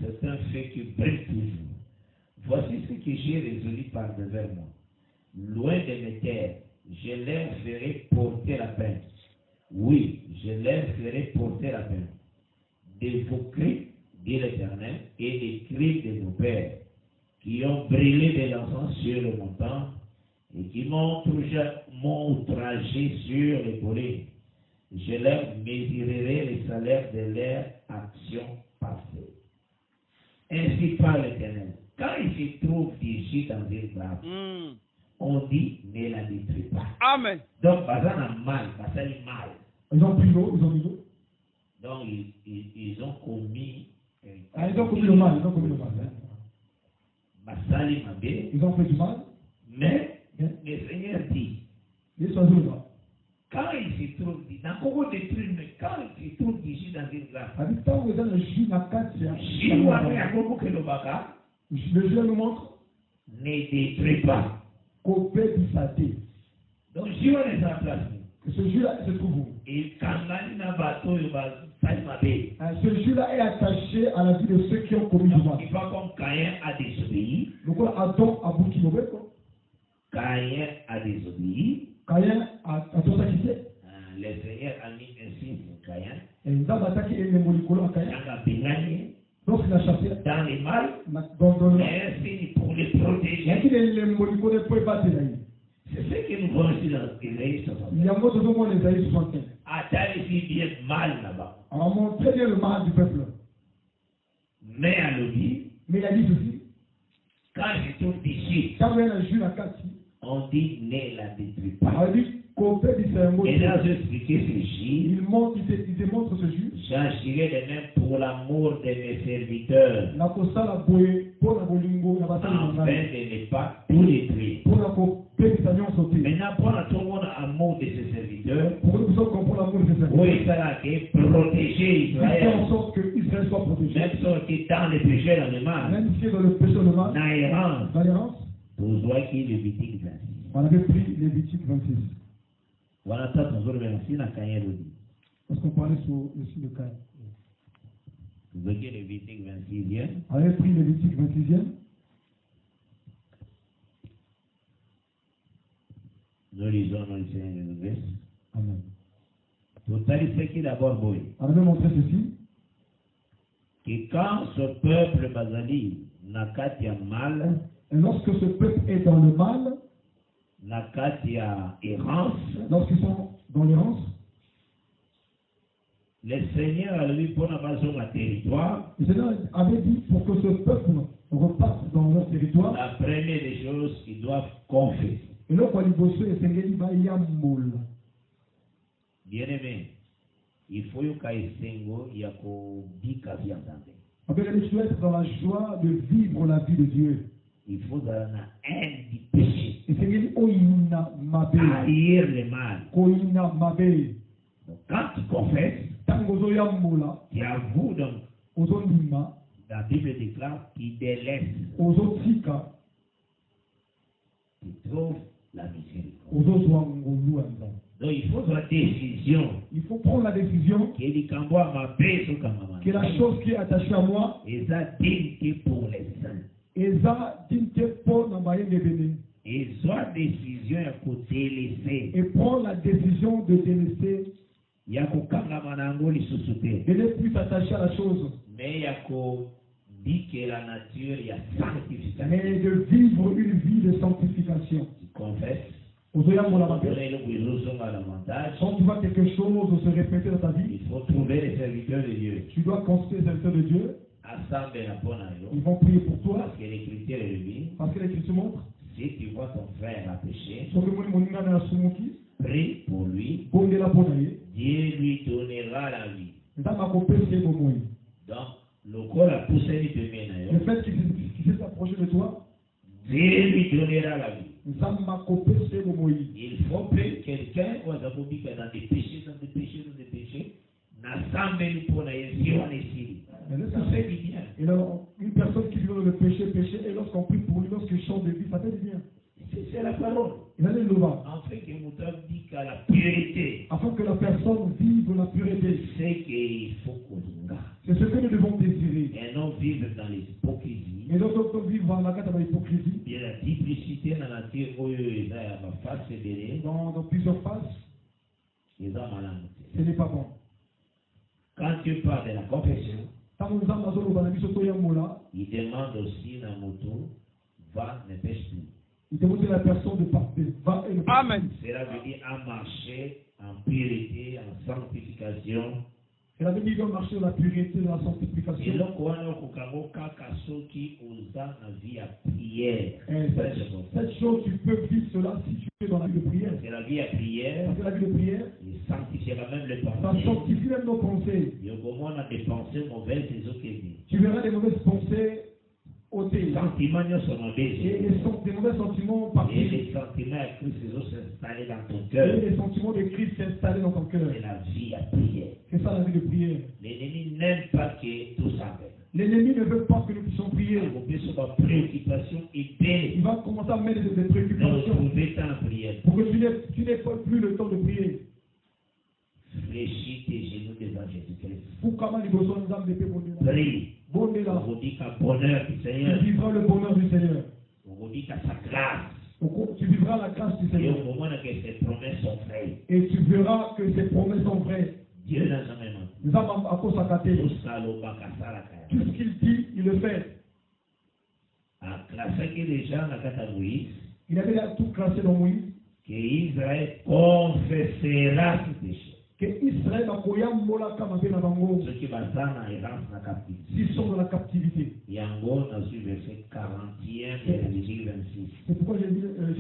C'est un feu qui brille toujours. Voici ce que j'ai résolu par devers moi. Loin de mes terres, je leur ferai porter la peine. Oui, je leur ferai porter la peine. De vos cris, dit l'Éternel, et des cris de vos pères, qui ont brûlé de l'encens sur le montant, et qui m'ont outragé sur les collines. Je leur mesurerai les salaires de leurs actions passées. Ainsi parle l'Éternel. Quand il se trouve ici dans une grave, on dit ne la détruis pas. Amen. Donc, Bazan a mal, Bazan a mal. Ils ont pris l'eau, ils ont mis l'eau. Donc, ils ont commis. Ils ont commis le mal, ils ont commis le mal. Bazali Mabé. Ils ont fait du mal. Mais, le Seigneur dit. Ils sont là. Quand il se trouve, dans Congo détruit, mais quand il se trouve ici dans une grave, le jeu nous montre, ne détruis pas. Donc, Dieu est en place. Ce jeu-là se trouve où? Et quand ce jeu-là est attaché à la vie de ceux qui ont commis du mal. Il va comme Caïn a désobéi. Donc, Adam a bouti mauvais. Caïn a désobéi. Caïn a tout quitté. Le Seigneur a mis un signe sur Caïn. Et il a attaqué les molécules à Caïn. Donc il a chassé dans les mal. Mais un signe pour les protéger. C'est ce que nous voyons ici dans Isaïe 65. Il y a un mot de nom les Isaïe 65. Attends ici bien mal là-bas. On a montré bien le mal du peuple. Mais à l'objet. Mais il a dit ceci. Quand je trouve ici. Quand il y a un jus à Kati. On dit ne la détruis pas. Et là, je expliqué ce jus. Il démontre ce jus. J'agirai de même pour l'amour de mes serviteurs. Afin de ne pas tout détruire. Maintenant, pour tout le monde amour de ses serviteurs. Oui, ça a été protéger Israël. En sorte que Israël soit protégé. Même sorti dans le péché dans le mal. Même si dans le péché dans le mal. Dans l'errance. Vous voyez qui est Lévitique 26. On avait pris Lévitique 26. Voilà, ça, on veut remercier la Caïn Lodi. Parce qu'on parlait sur le site de Caïn. Vous voyez Lévitique 26e. On avait pris Lévitique 26e. Nous lisons dans le Seigneur de nous. Amen. Total, c'est qui d'abord boy. On avait montré ceci. Que quand ce peuple basali n'a qu'à mal. Et lorsque ce peuple est dans le mal, lorsqu'ils sont dans l'errance, le Seigneur a lui pour la base de territoire. Le Seigneur avait dit pour que ce peuple reparte dans leur territoire. La première des choses qu'ils doivent confesser. Et là, quand ils bossent, le Seigneur va y avoir moule. Bien aimé, il faut que Sengo y a tu dois être dans la joie de vivre la vie de Dieu. Il faut avoir un haine du péché. Et c'est haïr le mal. Donc, quand tu confesses, tu avoues donc. La Bible déclare qu'il délaisse. Tu trouves la miséricorde. Donc il faut la décision. Il faut prendre la décision que la chose qui est attachée à moi est digne pour les saints. Et prendre la décision de délaisser et ne plus s'attacher à la chose. Mais dit que la nature, il y a sanctification. Mais de vivre une vie de sanctification. Tu confesses. Quand tu vois quelque chose se répéter dans ta vie, il faut trouver les serviteurs de Dieu. Tu dois consulter les serviteurs de Dieu. Ils vont prier pour toi. Parce que l'Écriture montre. Si tu vois ton frère à pécher, prie pour lui. Dieu lui donnera la vie. Donc, le fait qu'il s'est approché de toi, Dieu lui donnera la vie. Il faut que quelqu'un dans des péchés, et alors, une personne qui vit dans le péché, et lorsqu'on prie pour lui, lorsqu'il chante de vie, ça fait du bien. C'est la parole. Afin que la personne vive la pureté. C'est qu'il faut qu'on garde. C'est ce que nous devons désirer. Et non vivre dans l'hypocrisie. Et non vivre dans l'hypocrisie. Il y a la duplicité dans la nature où il y a ma face dans plusieurs faces. Ce n'est pas bon. Quand tu parles de la confession, il demande aussi la moto, va, ne pêche plus. Il demande à la personne de partir. Va et ne pêche. Amen. Cela veut dire à marcher en pureté, en sanctification. Cela veut dire de marcher dans la pureté, dans la sanctification. Et donc, on a qui osa la vie à prière. Cette chose, tu peux vivre cela si tu es dans la vie de prière. C'est la vie à prière. Parce que la vie de prière, il sanctifiera même les pensées. Ça sanctifie même nos pensées. Et au moment où on a des pensées mauvaises, c'est ce qu'il dit. Tu verras des mauvaises pensées ôtées. Les sentiments sont mauvais. Et les mauvais sentiments partis. Et les sentiments de Christ s'installer dans ton cœur. Et les sentiments de Christ s'installer dans ton cœur. C'est la vie à prière. C'est ça la vie de prière. L'ennemi n'aime pas que tout ça. L'ennemi ne veut pas que nous puissions prier. Il va commencer à mettre des préoccupations. Pour que tu n'aies plus le temps de prier. Fléchis tes genoux devant Jésus-Christ. Prie. On vous dit qu'à bonheur du Seigneur. Tu vivras le bonheur du Seigneur. On vous dit qu'à sa grâce. Tu vivras la grâce du Seigneur. Et au moment où ses promesses sont vraies. Et tu verras que ses promesses sont vraies. Dieu n'a jamais menti. Tout ce qu'il dit, il le fait. Il avait tout classé dans Moïse. Que Israël confessera ses péchés. Que Israël va ceux qui sont dans captivité. S'ils sont dans la captivité. Yango dans le verset 41 et 26. C'est pourquoi j'ai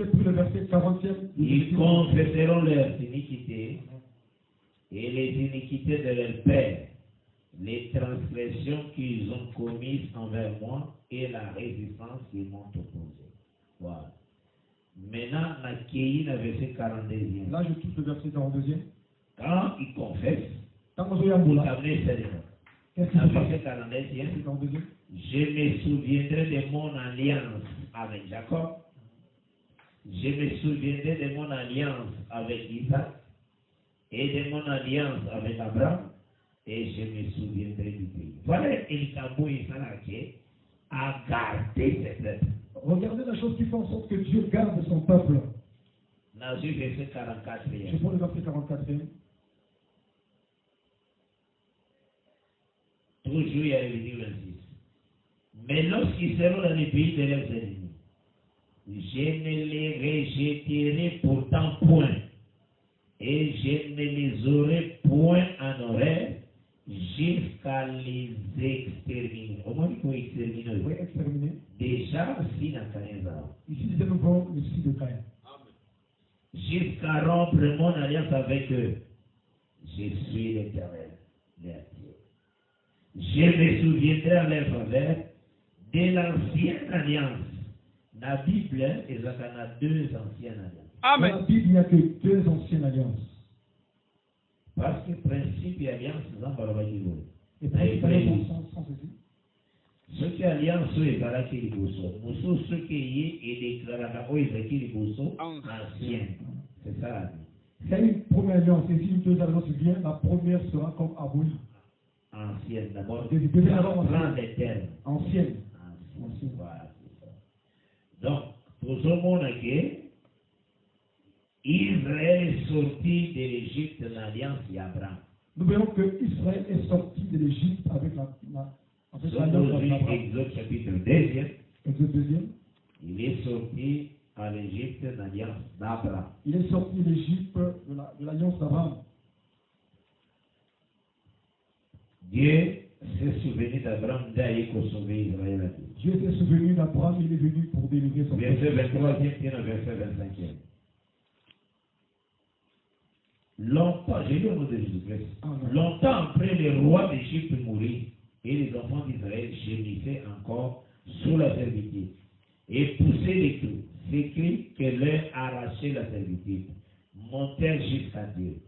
pris le verset 40e. Ils confesseront leurs iniquités et les iniquités de leur père, les transgressions qu'ils ont commises envers moi et la résistance qu'ils m'ont opposée. Voilà. Maintenant, on a cueilli le verset 42e. Là, je touche le verset 42e. Quand ils confessent, il verset 42e, je me souviendrai de mon alliance avec Jacob, je me souviendrai de mon alliance avec Isaac, et de mon alliance avec Abraham, et je me souviendrai du pays. Voilà el tabou Israël à garder ses peuples. Regardez la chose qui fait en sorte que Dieu garde son peuple. Dans le verset 44. Je prends le verset 44. Toujours il y a le verset 26. Mais lorsqu'ils seront dans les pays de leurs ennemis, je ne les rejetterai pourtant point. Et je ne les aurai point en horreur jusqu'à les exterminer. Au moins, il faut exterminer. Oui, exterminer. Déjà, si dans Caïn. Ici, c'est nouveau le site de Caïn. Jusqu'à rompre mon alliance avec eux. Je suis l'Éternel, leur Dieu. Je me souviendrai en leur faveur de l'ancienne alliance. La Bible, il y a deux anciennes alliances. Amen. Dans la Bible, il n'y a que deux anciennes alliances. Parce que principe et alliance, c'est un et principe et alliance sont ceci. Ce qui a alliance est à la Kiriboso. Mousseau, ce qui est déclaré à Kiriboso, ancienne. C'est ça la vie. C'est une première alliance. Et si une deuxième alliance vient, la première sera comme abolie. Ancienne, d'abord. Prends les termes. Ancienne. Voilà, c'est ça. Donc, pour ce monde, Israël est sorti de l'Égypte dans l'alliance d'Abraham. Nous voyons que Israël est sorti de l'Égypte avec l'alliance d'Abraham. Exode chapitre 2. Exode 2. Il est sorti à l'Égypte dans l'alliance d'Abraham. Il est sorti de l'Égypte de l'alliance d'Abraham. Dieu s'est souvenu d'Abraham d'aller pour sauver Israël. Dieu s'est souvenu d'Abraham, il est venu pour délivrer son peuple. Verset 23e, verset 25e. Longtemps, j'ai lu au nom de Jésus-Christ. Longtemps après, le roi d'Égypte mourit et les enfants d'Israël gémissaient encore sous la servitude et poussaient des cris. Ces cris que leur arrachait la servitude montèrent jusqu'à Dieu.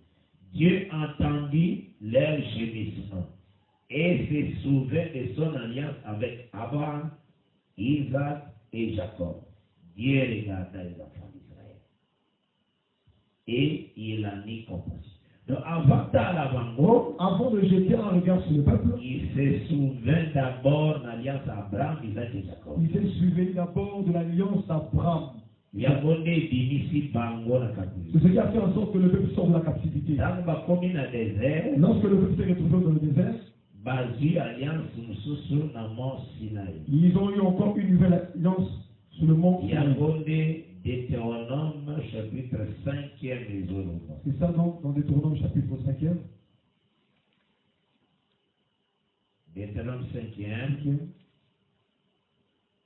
Dieu entendit leur gémissement et se souvint de son alliance avec Abraham, Isaac et Jacob. Dieu regarda les enfants d'Israël et il en eut compassion. Donc avant de jeter un regard sur le peuple, il se souvint d'abord de l'alliance Abraham, Isaac et Jacob. Il se souvint d'abord de l'alliance d'Abraham. C'est ce qui a fait en sorte que le peuple sort de la captivité. Lorsque le peuple s'est retrouvé dans le désert, ils ont eu encore une nouvelle alliance sur le mont Sinaï. Deutéronome chapitre 5e. C'est ça dans Deutéronome chapitre 5e. Deutéronome 5e.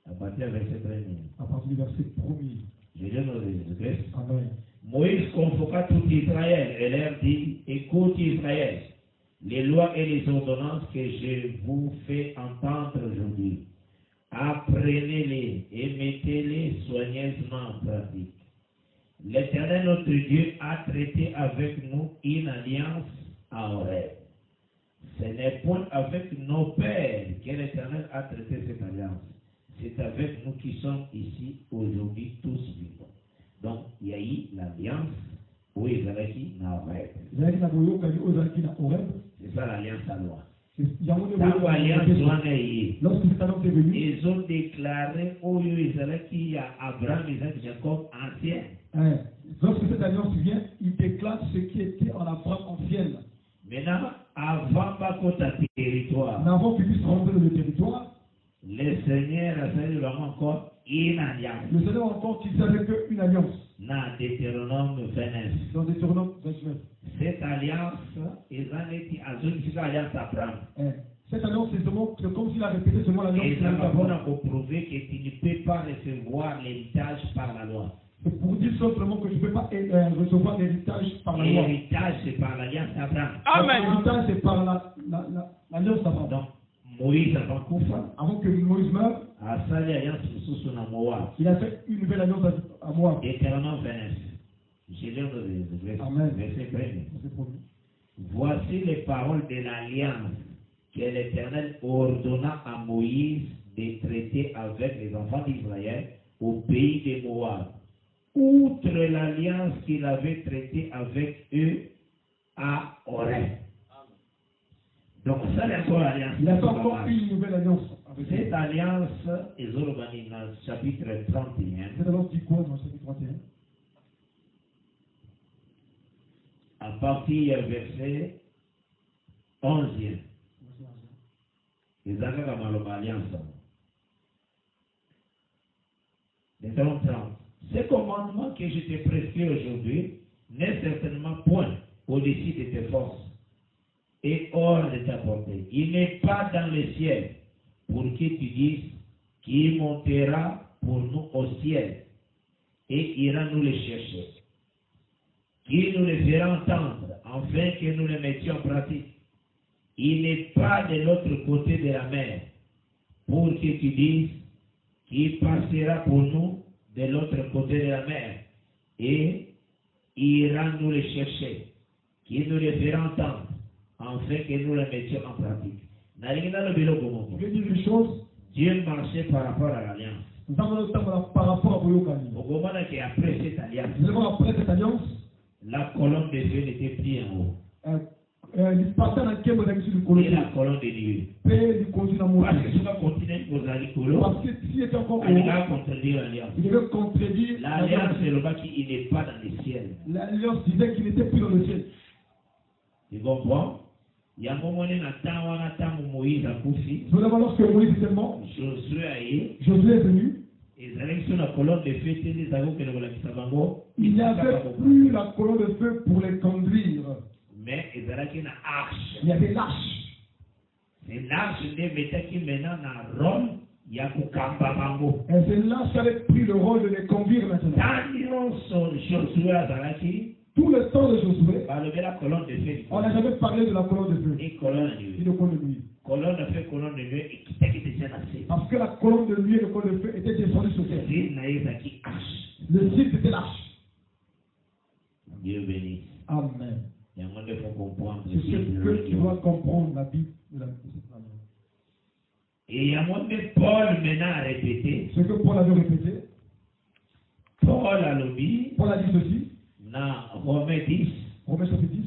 À partir du verset 1er. À partir du verset 1er. Je lis dans Jésus-Christ. Amen. Moïse convoqua tout Israël et leur dit: écoute Israël, les lois et les ordonnances que je vous fais entendre aujourd'hui. Apprenez-les et mettez-les soigneusement en pratique. L'Éternel notre Dieu a traité avec nous une alliance à Horeb. Ce n'est point avec nos pères que l'Éternel a traité cette alliance. C'est avec nous qui sommes ici aujourd'hui tous vivants. Donc, il y a eu l'alliance où Israël n'a Horeb. C'est ça l'alliance à loi. Lorsque cette alliance est venue, ils ont déclaré au Israël qu'il y a Abraham, Isaac, Jacob ancien. Lorsque cette alliance vient, il déclare ce qui était en Abraham ancienne. Maintenant, avant territoire, n'avant qu'il puisse rentrer dans le territoire, le Seigneur a fait encore une alliance. Le Seigneur encore qu'il savait qu'une alliance. Dans Deutéronome 29. Dans Deutéronome 29. Cette alliance, ils ont été à une alliance Abraham. Cette alliance, c'est comme s'il a répété seulement l'alliance. Et ça va pour prouver que tu ne peux pas recevoir l'héritage par la loi. C'est pour dire simplement que je ne peux pas recevoir l'héritage par la loi. L'héritage, c'est par l'alliance d'Abraham. Amen. L'héritage, c'est par l'alliance d'Abraham. Donc, Moïse avant que Moïse meure, il a fait une nouvelle alliance à Moab. Deutéronome 29. Je lis le verset 1er. Voici les paroles de l'alliance que l'Éternel ordonna à Moïse de traiter avec les enfants d'Israël au pays de Moab. Outre l'alliance qu'il avait traitée avec eux à Horeb. Donc, ça, c'est encore l'alliance. Il a fait encore une nouvelle alliance. Cette alliance est dans le chapitre 31. Cette alliance dit quoi dans le chapitre 31? À partir du verset 11e. Les Anglais ont l'alliance. Les 30. Ce commandement que je t'ai prescrit aujourd'hui n'est certainement point au-dessus de tes forces et hors de ta portée. Il n'est pas dans le ciel pour que tu dises qui montera pour nous au ciel et ira nous les chercher. Qui nous les fera entendre afin que nous les mettions en pratique. Il n'est pas de l'autre côté de la mer pour que tu dises qui passera pour nous de l'autre côté de la mer et ira nous les chercher. Qui nous les fera entendre afin que nous les mettions en pratique. Je vais dire une chose. Dieu marchait par rapport à l'alliance. Par rapport à Boyokani. Au moment où après cette alliance, après cette alliance, la colonne de feu n'était plus en haut. Et la colonne de nuée. Parce que si on continue aux allicolos, il devait contredire l'alliance. C'est le bas qui n'est pas dans le ciel. L'alliance disait qu'il n'était plus dans le ciel. Tu comprends? Il y a un moment où Moïse a poussé. Lorsque Moïse était mort, Josué est venu. Il n'y avait plus la colonne de feu pour les conduire. Mais il y avait une arche. Il y avait l'arche. C'est l'arche qui maintenant dans Rome. Il y a Kukamba. Et c'est l'arche qui avait pris le rôle de les conduire maintenant. Tout le temps de Josué, on n'a jamais parlé de la colonne de feu. Et colonne de nuit. Colonne de feu, colonne de nuit, et qui était déjà assez. Parce que la colonne de nuit et la colonne de feu étaient descendues sur terre. Le site était l'arche. Dieu bénisse. Amen. Il y a un monde faut comprendre. C'est ce que tu dois comprendre la Bible. Et il y a un monde Paul maintenant a répété. Ce que Paul avait répété. Paul a dit ceci. Dans Romains 10. Romains chapitre 10.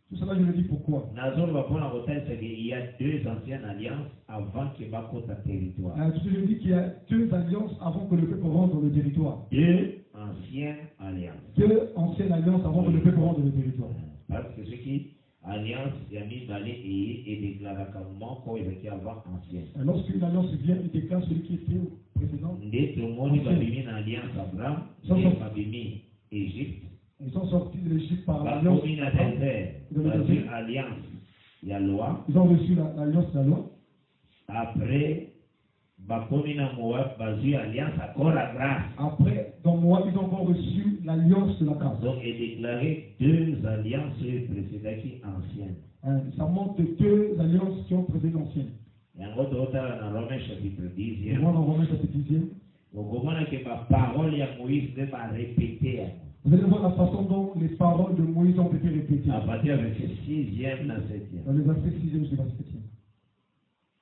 Tout cela, je le dis pourquoi. Il y a deux anciennes alliances avant que Bakota territoire. Tout ce que je dis qu'il y a deux alliances avant que le peuple rentre dans le territoire. Deux anciennes alliances. Deux anciennes alliances avant que le peuple rentre dans le territoire. Parce que ce qui alliance, il y a mis d'aller et déclare comment quand il était avant ancienne. Lorsqu'une alliance vient, il déclare celui qui était au précédent. Dès que le monde va venir dans l'alliance Abraham, il va venir Égypte. Ils sont sortis de l'Égypte par l'alliance. Il y a alliance, il y a loi. Ils ont reçu l'alliance de la loi. Après, Moab, alliance encore la grâce. Après, dans Moab, ils ont encore reçu l'alliance de la grâce. Donc, il déclaré deux alliances précédentes qui anciennes. Ça montre deux alliances qui ont précédé l'ancienne. Il y a un autre dans Romains chapitre 10. Dans Romains chapitre 10. Au moment où ma parole, il y a Moïse va répéter. Vous allez voir la façon dont les paroles de Moïse ont été répétées. À partir du verset 6e à 7e. Dans le verset 6e jusqu'au verset 7e.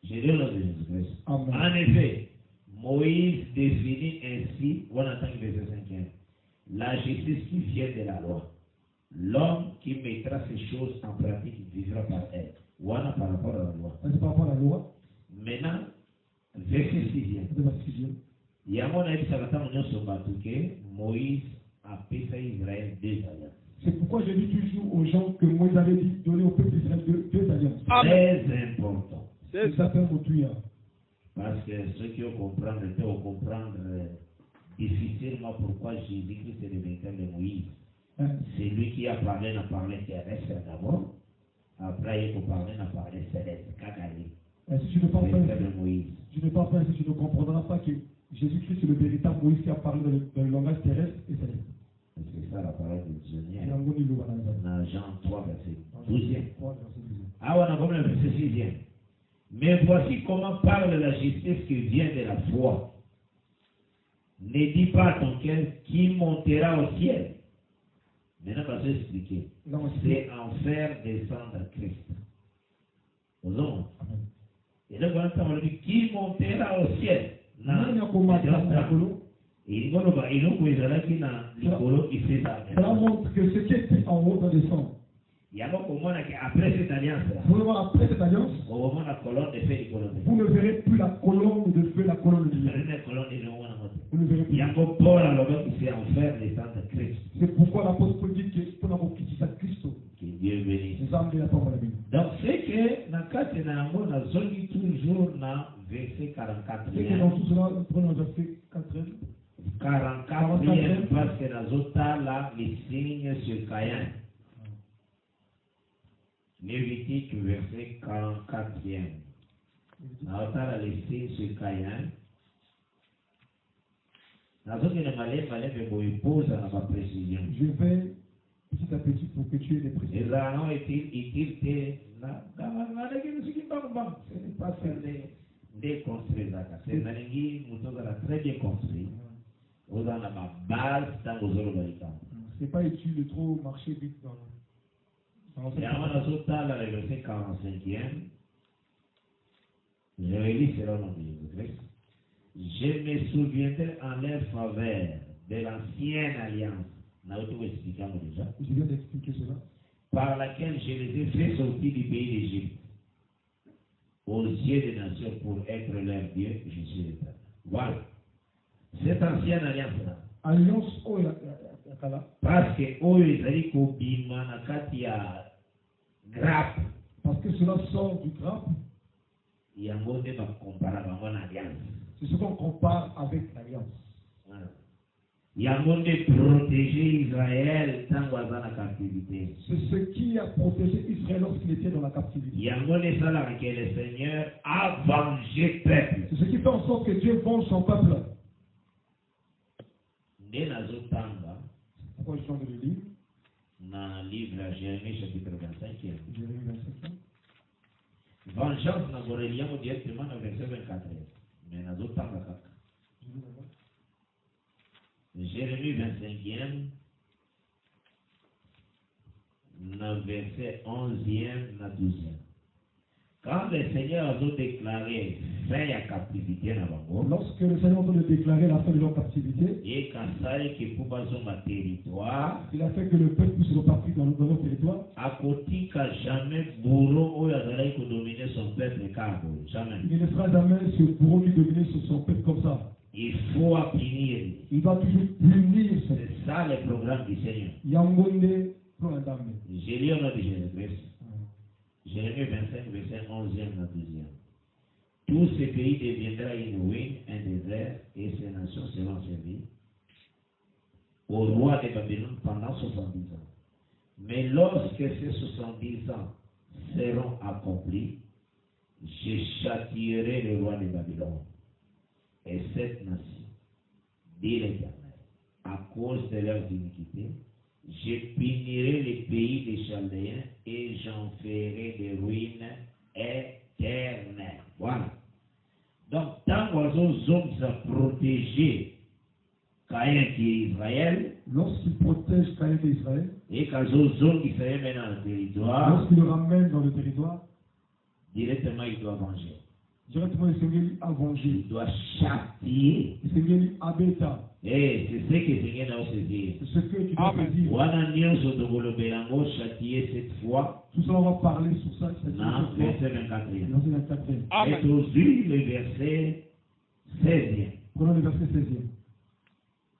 J'ai lu le Jésus-Christ. En effet, Moïse définit ainsi, on attend le verset 5e, la justice qui vient de la loi. L'homme qui mettra ces choses en pratique vivra par elle. On a par rapport à la loi. C'est par rapport à la loi. Maintenant, verset 6e. Il y a mon avis, ça va t'amener sur Moïse a fait Israël deux alliances. C'est pourquoi je dis toujours aux gens que Moïse avait dit donner au peuple d'Israël deux alliances. Très important. C'est ça fait motuya. Parce que ceux qui ont comprendre, vont comprendre difficilement pourquoi Jésus-Christ est le véritable de Moïse. C'est lui qui a parlé, terrestre d'abord. Après, il faut parler, céleste. Si tu ne parles pas ainsi, tu ne comprendras pas que Jésus-Christ est le véritable Moïse qui a parlé dans le langage terrestre et céleste. C'est ça la parole de Seigneur. Dans Jean 3, verset 12e. Ah, on a comme le verset 6e. Mais voici comment parle la justice qui vient de la foi. Ne dis pas à ton cœur qui montera au ciel. Maintenant, on va s'expliquer. C'est en faire descendre Christ. Osons. Et là, on va dire qui montera au ciel. Cela montre que ce qui était en haut va descendre. Après cette alliance, vous ne verrez plus la colonne de feu, la colonne de lumière. Vous ne verrez plus. C'est pourquoi l'apôtre dit que pour la conquête de Christ. Que Dieu bénisse. Donc c'est que dans le zone toujours dans verset 44. C'est que dans tout cela, nous prenons le verset 44 parce que dans autres là, les signes sur Caïn. Lévitique verset 44e. Dans autres là, les signes sur Caïn. Dans autres, il y a pose à ma précision. Je vais petit à petit pour que tu aies des précisions. Les anneaux est-il ce n'est pas des construits. C'est une ligne très bien construit. Vous avez la base dans vos organisations. Ce n'est pas utile de trop marcher vite dans et avant la verset 45e, Je relis cela au nom de Jésus-Christ. Je me souviendrai en leur faveur de l'ancienne alliance. Déjà, Je viens d'expliquer cela. Par laquelle je les ai fait sortir du pays d'Égypte, aux yeux des nations pour être leur Dieu, je suis l'Éternel. Voilà. Cette ancienne alliance-là. Alliance Parce que grappe. Parce que cela sort du grappe. C'est ce qu'on compare avec l'alliance. Voilà. Yamonde protéger Israël tant dans la captivité. C'est ce qui a protégé Israël lorsqu'il était dans la captivité. Yamonde ça que le Seigneur a vengé peuple. C'est ce qui fait en sorte que Dieu venge son peuple. Pourquoi je viens de le lire? Dans le livre Jérémie chapitre 25. Jérémie 25. Vengeance n'a pas relié directement dans le verset 24. Mais dans d'autres temps, Jérémie 25e, dans le verset 11e, dans 12e. Quand le Seigneur a déclaré fin à la captivité, lorsque le Seigneur a déclaré la fin de leur captivité, et quand ça est que pour son territoire, il a fait que le peuple puisse repartir dans leur territoire. À côté qu'à jamais bourreau a dominer son peuple jamais. Il ne fera jamais ce bourreau lui dominer sur son peuple comme ça. Il faut punir. Il va toujours punir. C'est ça le programme du Seigneur. J'ai lu au nom de Jésus-Christ. Jérémie 25, verset 11e à 12e. Tout ce pays deviendra une ruine, un désert, et ces nations seront servies au roi de Babylone pendant 70 ans. Mais lorsque ces 70 ans seront accomplis, je châtierai le roi de Babylone et cette nation, dit l'Éternel, à cause de leurs iniquités. Je punirai les pays des Chaldéens et j'en ferai des ruines éternelles. Voilà. Donc, tant qu'aux hommes a protégé Caïn qui est Israël, lorsqu'il protège Caïn et Israël, et qu'aux hommes qui se ramènent dans le territoire, lorsqu'il le ramène dans le territoire, directement il doit venger. Directement, le Seigneur a vengé. Il doit châtier. Le Seigneur a bêta. Et c'est ce que le Seigneur a saisi. C'est ce que tu dois saisir. Châtier cette fois. Tout ça, on va parler sur ça. Non, verset 24. Amen. Et aujourd'hui, le verset 16e. Prenons le verset 16e.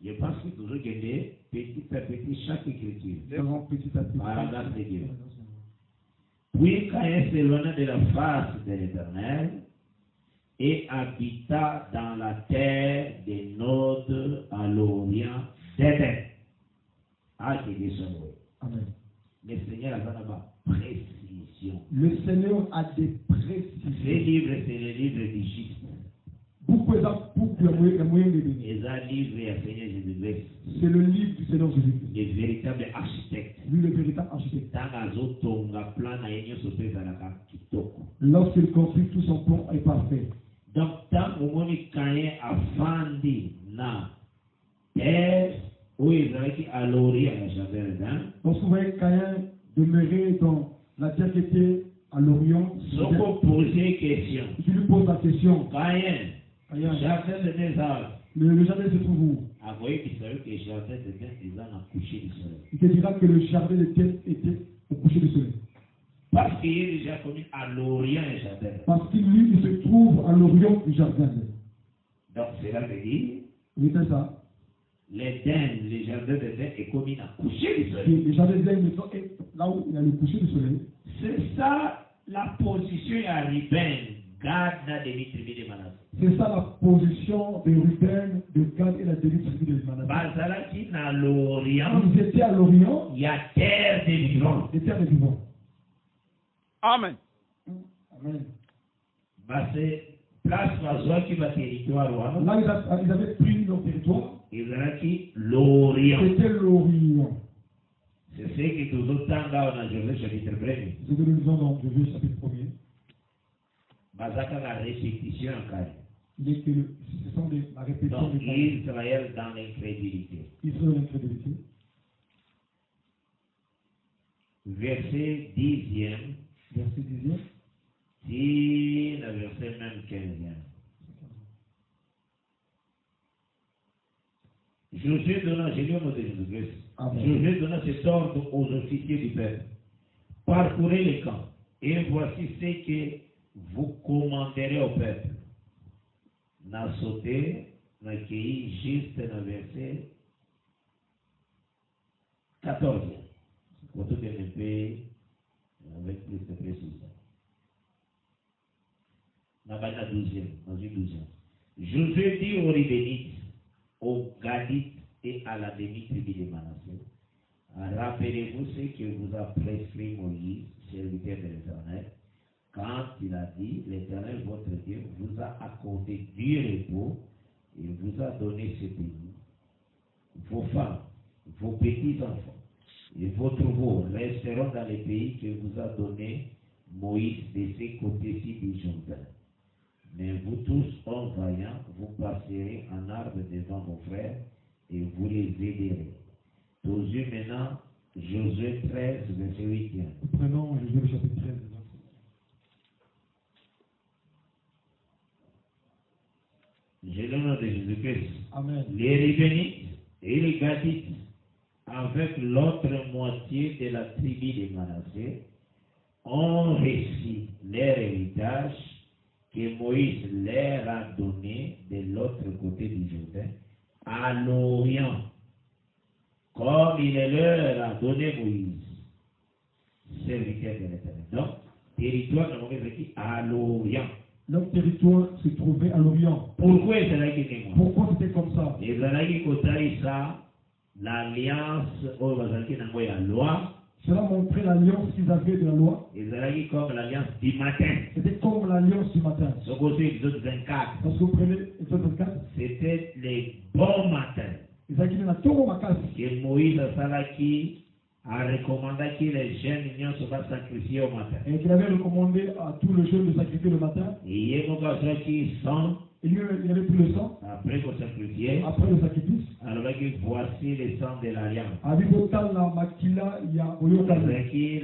Je pense que toujours gagner petit à petit chaque écriture. Petit à petit. Par la grâce de Dieu. Puis Caïn s'éloigna de la face de l'Éternel et habita dans la terre des Nod à l'Orient d'Éden. Ah, qui est son nom. Amen. Le Seigneur a là-bas précision. Le Seigneur a des précisions. Ces livres, c'est les livres d'Égypte. Beaucoup les moyens de bénir. Les livres et Seigneur Jésus-Christ. C'est le livre du Seigneur Jésus-Christ. Les véritables architectes. Lui, le véritable architecte. Lorsqu'il construit, tout son plan est parfait. Donc, tant que Caïn a fandi na terre où Israël qui a l'Orient, lorsque vous voyez Caïn demeurer dans la terre qui était à l'Orient, si vous posez question, je lui pose la question. Caïn, jardin de désert. Le jardin se trouve où? Avouez qu'il savait que le jardin de désert est dans le coucher du soleil. Il te dira que le jardin de terre était au coucher du soleil. Parce qu'il est déjà connu à l'Orient du jardin. Parce qu'il lui, il se trouve à l'Orient du jardin. Donc cela veut dire. Oui, c'est ça. L'Éden, le jardin d'Éden est commis à coucher du soleil. Le jardin d'Éden est là où il y a le coucher du soleil. C'est ça la position à Ruben, Gad, Nadémi, tribu de Manassé. C'est ça la position de Ruben, de Gad et la tribu de Manassé. Bazalaki dans l'Orient. Ils étaient à l'Orient. Il y a terre des vivants. Des terres des vivants. Amen. Amen. C'est place Mazoua qui va territoire. Là, ils avaient pris leur territoire. Ils avaient qui l'Orient. C'était l'Orient. C'est ce que tous autres temps là on a Josué chapitre 1er. C'est ce que nous lisons dans Josué chapitre 1er. Bazaka la répétition en carré. Ce sont la répétition. Donc Israël dans l'incrédulité. Israël dans l'incrédulité. Verset 10e. Verset 10e. Si le verset même 15e. Josué donna, j'ai lu au nom de Jésus-Christ, Josué donna cet ordre aux officiers du peuple. Parcourez les camps, et voici ce que vous commanderez au peuple. N'a sauté, n'a cueilli juste dans le verset 14. Pour tout développer avec plus de précision. N'a pas la 12e, dans une 12e. Josué dit aux Ribénites, aux Gadites et à la demi-tribu de Manassé, rappelez-vous ce que vous a prescrit Moïse, serviteur de l'Éternel, quand il a dit, l'Éternel votre Dieu vous a accordé du repos et vous a donné ce pays. Vos femmes, vos petits-enfants et vos troupeaux resteront dans les pays que vous a donné Moïse de ces côtés-ci du Jourdain. Mais vous tous, hommes vaillants, vous passerez en arbre devant vos frères et vous les aiderez. Josué maintenant, Josué 13, verset 8. Prenons Josué le chapitre 13. J'ai le nom de Jésus-Christ. Amen. Les Ribénites et les Gadites, avec l'autre moitié de la tribu de Manassé, ont reçu leur héritage que Moïse leur a donné de l'autre côté du Jourdain, à l'Orient, comme il leur a donné Moïse, serviteur de l'Éternel. Donc, territoire de Moïse est à l'Orient. Leur territoire se trouvait à l'Orient. Pourquoi Israël était comme ça? Pourquoi c'était comme ça? Israël côté ça, l'alliance au Bazalki n'a pas la loi. Cela montrait l'alliance qu'ils avaient de la loi. Israël comme l'alliance du matin. C'était comme l'alliance du matin. Ce côté des autres 24. Parce que vous prenez Exode 24. C'était les bons matins. Israël n'a tout au macasse. Que Moïse Salaki a recommandé que les jeunes unions se fassent sacrifier au matin. Et qu'il avait recommandé à tous les jeunes de sacrifier le matin. Et il y a beaucoup qui sont. Il n'y avait plus le sang. Après qu'on sacrifiait. Après le sacrifice. Alors voici le sang de l'alliance. C'est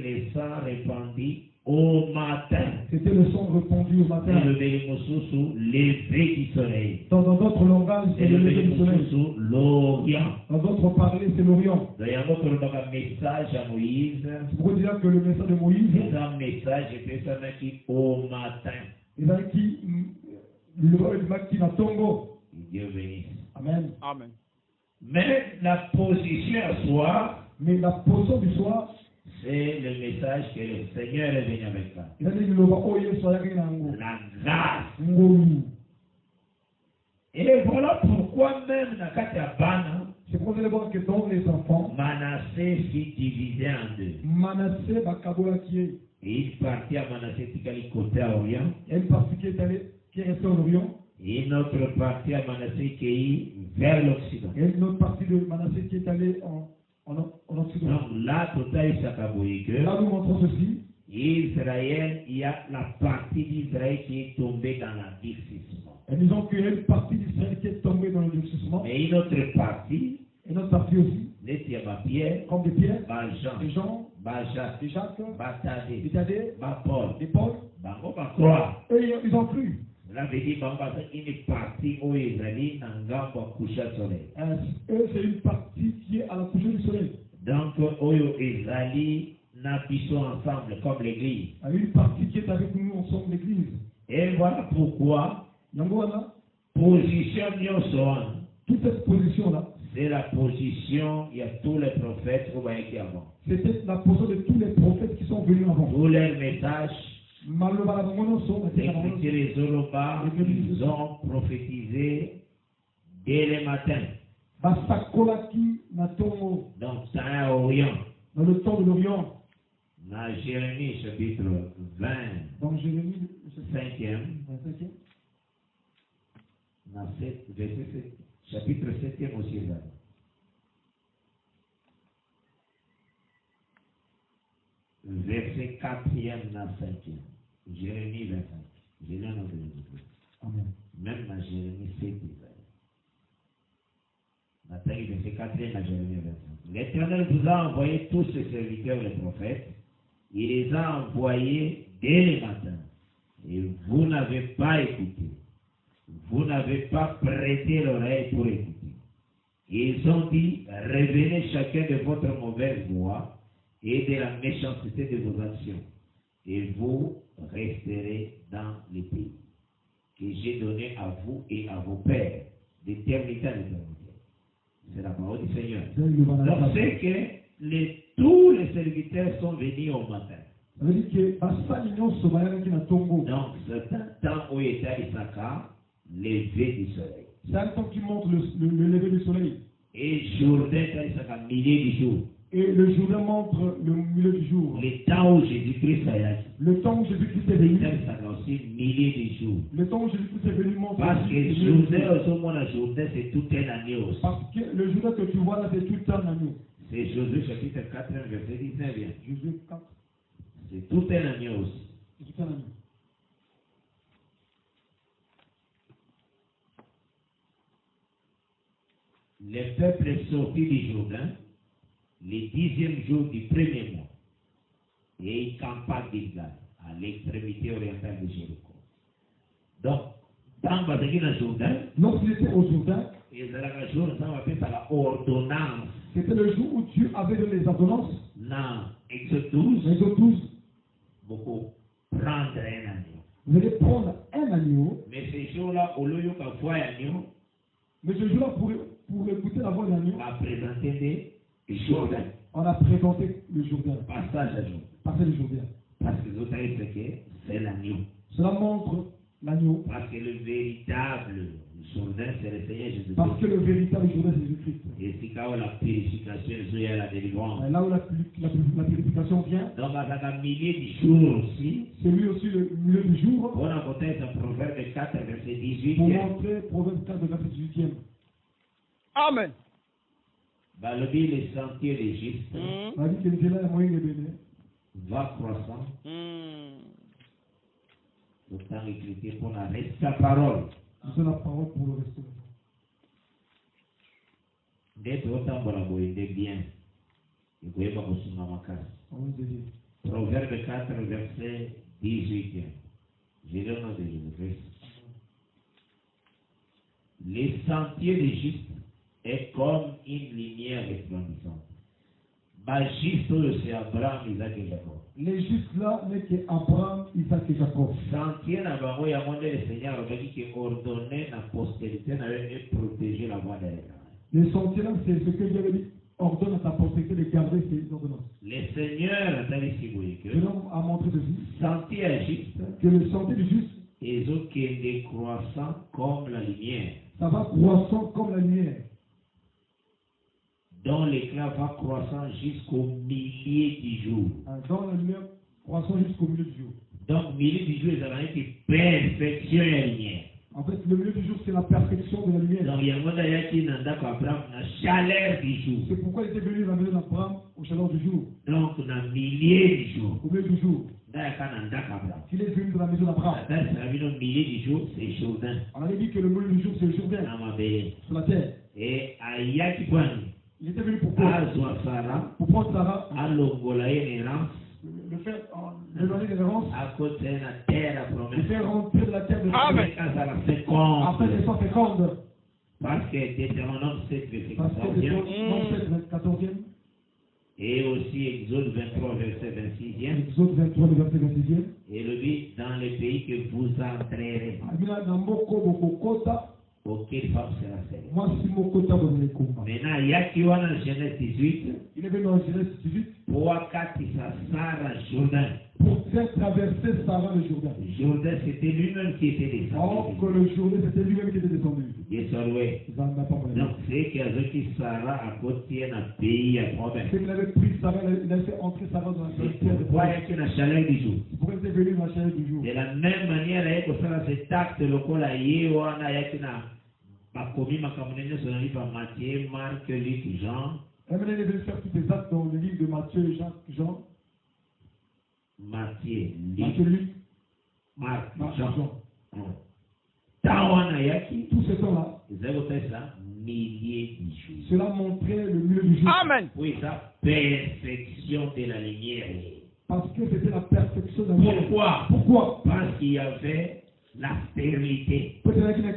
le sang répandu au matin. C'était le sang répandu au matin. Et le bénémousou sous lever du soleil. Dans d'autres langages, c'est le lever du soleil. Sous l'Orient. Dans d'autres parlers, c'est l'Orient. D'ailleurs, notre message à Moïse. C'est pour dire que le message de Moïse. C'est un message qui au matin. Dieu bénisse. Amen. Amen. Mais la position à soi. Mais la position du soir. C'est le message que le Seigneur est venu avec ça. La grâce. Et voilà pourquoi même Nakatabana. C'est pour vous voir que dans les enfants, Manassé fut divisé en deux. Manassé Bakabola qui est. Et il partit à Manassé qui est côté à Orient. Et une partie qui est restée en Orient. Et une autre partie à Manassé qui est vers l'Occident. Et une autre partie de Manassé qui est allée en Occident. Donc là, total, là, nous montrons ceci. Israël, il y a la partie d'Israël qui est tombée dans la durcissement. Et nous avons une partie d'Israël qui est tombée dans le durcissement. Et une autre partie. Et notre partie aussi. Les Pierre. Comme des pierres. Des Jean. Jacques. Des Jacques. Tadé. Paul. Des Paul. Croix. Et ils ont cru. Là, veut dire une partie où Israël n'a pas couché au soleil. Eux, c'est une partie qui est à la coucher du soleil. Donc, Israël n'a pas ensemble comme l'église. Une partie qui est avec nous ensemble l'église. Et voilà pourquoi. Position toute cette position-là. C'est la position, il y a tous les prophètes qui avant. C'était la position de tous les prophètes qui sont venus avant. Tous leurs messages. Les Zorobas, ils ont prophétisé dès le matin. Donc, c'est un Orient. Dans le temps de l'Orient. Dans Jérémie, chapitre 20. Donc, Jérémie, 5e. Dans chapitre 7e aussi. Là. Verset 4e dans 5e. Jérémie 25. Amen. Même dans Jérémie 7. Maintenant, verset 4e dans Jérémie 25. L'Éternel vous a envoyé tous ses serviteurs, les prophètes. Il les a envoyés dès le matin Et vous n'avez pas écouté. Vous n'avez pas prêté l'oreille pour écouter. Et ils ont dit, revenez chacun de votre mauvaise voie et de la méchanceté de vos actions. Et vous resterez dans les pays que j'ai donné à vous et à vos pères, d'éternité à l'éternité. C'est la parole du Seigneur. Donc c'est que tous les serviteurs sont venus au matin. Donc c'est un temps où était Issachar, lever du soleil. C'est un temps qui montre le lever du soleil. Et Jourdain, Issachar, milieu du jour. Et le Jourdain montre le milieu du jour. Le temps où Jésus-Christ est là. Le temps où Jésus-Christ est venu. Issachar aussi, milieu du jour. Le temps où Jésus-Christ est venu montre. Parce que Jourdain, c'est tout un agneau. Parce que le Jourdain que tu vois là, c'est tout un agneau. C'est Josué chapitre 4, verset 19. Josué 4. C'est tout un agneau aussi. C'est tout un agneau. Le peuple est sorti du Jourdain le 10e jour du premier mois et il campa Gilgal, à l'extrémité orientale de Jéricho. Donc, dans le Jourdain, lorsqu'il était au Jourdain, c'était le jour où Dieu avait donné les ordonnances. Non, Exode 12, beaucoup prendre un agneau. Vous allez prendre un agneau. Mais ce jour-là, au lieu de voir un agneau, mais ce jour-là, pour écouter la voix de l'agneau, on a présenté le Jourdain. On a présenté le Jourdain. Passage à jour. Passage du Jourdain. Parce que vous savez ce que c'est l'agneau. Cela montre l'agneau. Parce que le véritable Jourdain, c'est le Seigneur Jésus-Christ. Parce que le véritable Jourdain, c'est Jésus-Christ. Et c'est là où la purification et la délivrance. Et là où la purification vient. Donc, à la milieu du jour aussi. C'est lui aussi le milieu du jour. On a montré un proverbe 4, verset 18. Pour montrer proverbe 4, verset 18. Amen. Balobi, les sentiers d'Égypte. Va croissant. Le temps écrit pour la reste sa parole. C'est la parole pour le reste. D'être autant pour la boîte bien. Il faut pas qu'on ma casse. Proverbe 4, verset 18. J'ai le nom de Jésus-Christ. Les sentiers d'Égypte est comme une lumière resplendissante. Juste c'est Abraham, Isaac et Jacob. Les justes là n'est qu'Abraham, Isaac et Jacob. Sentier n'a pas eu à demander le Seigneur a dit qu'il ordonnait la postérité et protéger la voie derrière. Les sentiers là, c'est ce que Dieu avait dit. Ordonne à ta postérité de garder ses ordonnances. Le Seigneur a dit que l'homme a montré ceci. Sentier à juste. Que le sentier du juste. Et autres qui est décroissant comme la lumière. Ça va croissant comme la lumière. Dont l'éclat va croissant jusqu'au milieu du jour. Dans la lumière croissant jusqu'au milieu du jour. Donc, milieu du jour, ça va être perfection et la lumière. En fait, le milieu du jour, c'est la perfection de la lumière. Donc, il y a un monde qui n'a pas la chaleur du jour. C'est pourquoi il était venu dans la maison d'Abraham au chaleur du jour. Donc, dans le milieu du jour. Au milieu du jour. S'il est venu dans la maison d'Abraham. Le milieu du jour, c'est Jourdain. On avait dit que le milieu du jour, c'est le Jourdain. Sur la terre. Et à Yakipani. Il était venu pour prendre Sarah, à l'Ongolaï, le faire donner l'errance, à côté de la terre à promettre, le faire rentrer de la terre de après les 150. Parce que Deutéronome 7, verset 14. Et aussi Exode 23, verset 26. Exode 23, verset 26. Et le dit dans les pays que vous entrerez. Auquel femme sera celle. Maintenant, il y a qui va dans Genèse 18. Il est venu dans Genèse 18. Pour Sarah Jourdain. Pour faire traverser Sarah le Jourdain. Jourdain, c'était lui-même qui était descendu. Or que le Jourdain, c'était lui-même qui était descendu. Donc, c'est qu'il y a qui Sarah à côté d'un pays à province. C'est qu'il avait pris Sarah, il a fait entrer Sarah dans la terre. Pourquoi il y a qui la chaleur du jour? Pourquoi il était venu dans la chaleur du jour? De la même manière, il y a que ça, c'est acte local à Yewana, il y a qui n'a pas commis ma communauté sur le livre Matthieu, Marc, Luc, Jean. Il est venu faire tous les actes dans le livre de Matthieu, Jean. Matthieu, Luc, Marc, Jean. Tout ce temps-là, cela montrait le milieu du jour. Amen. Oui, ça, perfection de la lumière. Parce que c'était la perfection de la vie. Pourquoi? Pourquoi? Parce qu'il y avait la stérilité. Peut-être qu'il y a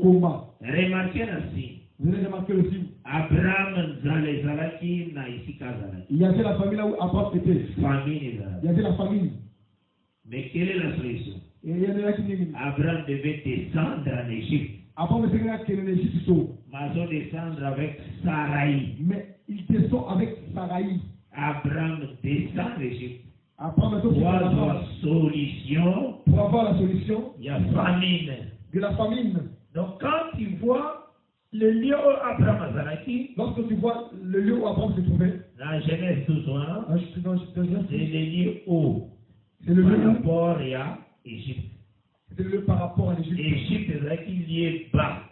combat. Remarquez ainsi. Vous avez remarqué le film. Abraham Zalezalaki na Isika Zalaki. Il y avait la famille là où Abraham était. Famille Il y avait la famille. Mais quelle est la solution? Et il y en a qui disent Abraham devait descendre en Égypte. Abraham était là qui est en Égypte. Mazo descendre avec Sarai. Mais il descend avec Sarai. Abraham descend en Égypte. Abraham Pour avoir la solution. Pour avoir la solution. Il y a famine. De la famine. Donc quand tu vois le lieu où Abraham a Zalaki, lorsque tu vois le lieu où Abraham se trouvait, dans Genèse 12, c'est le lieu où, c'est le lieu par rapport à Égypte. C'était le lieu par rapport à l'Égypte. L'Égypte est un lieu bas.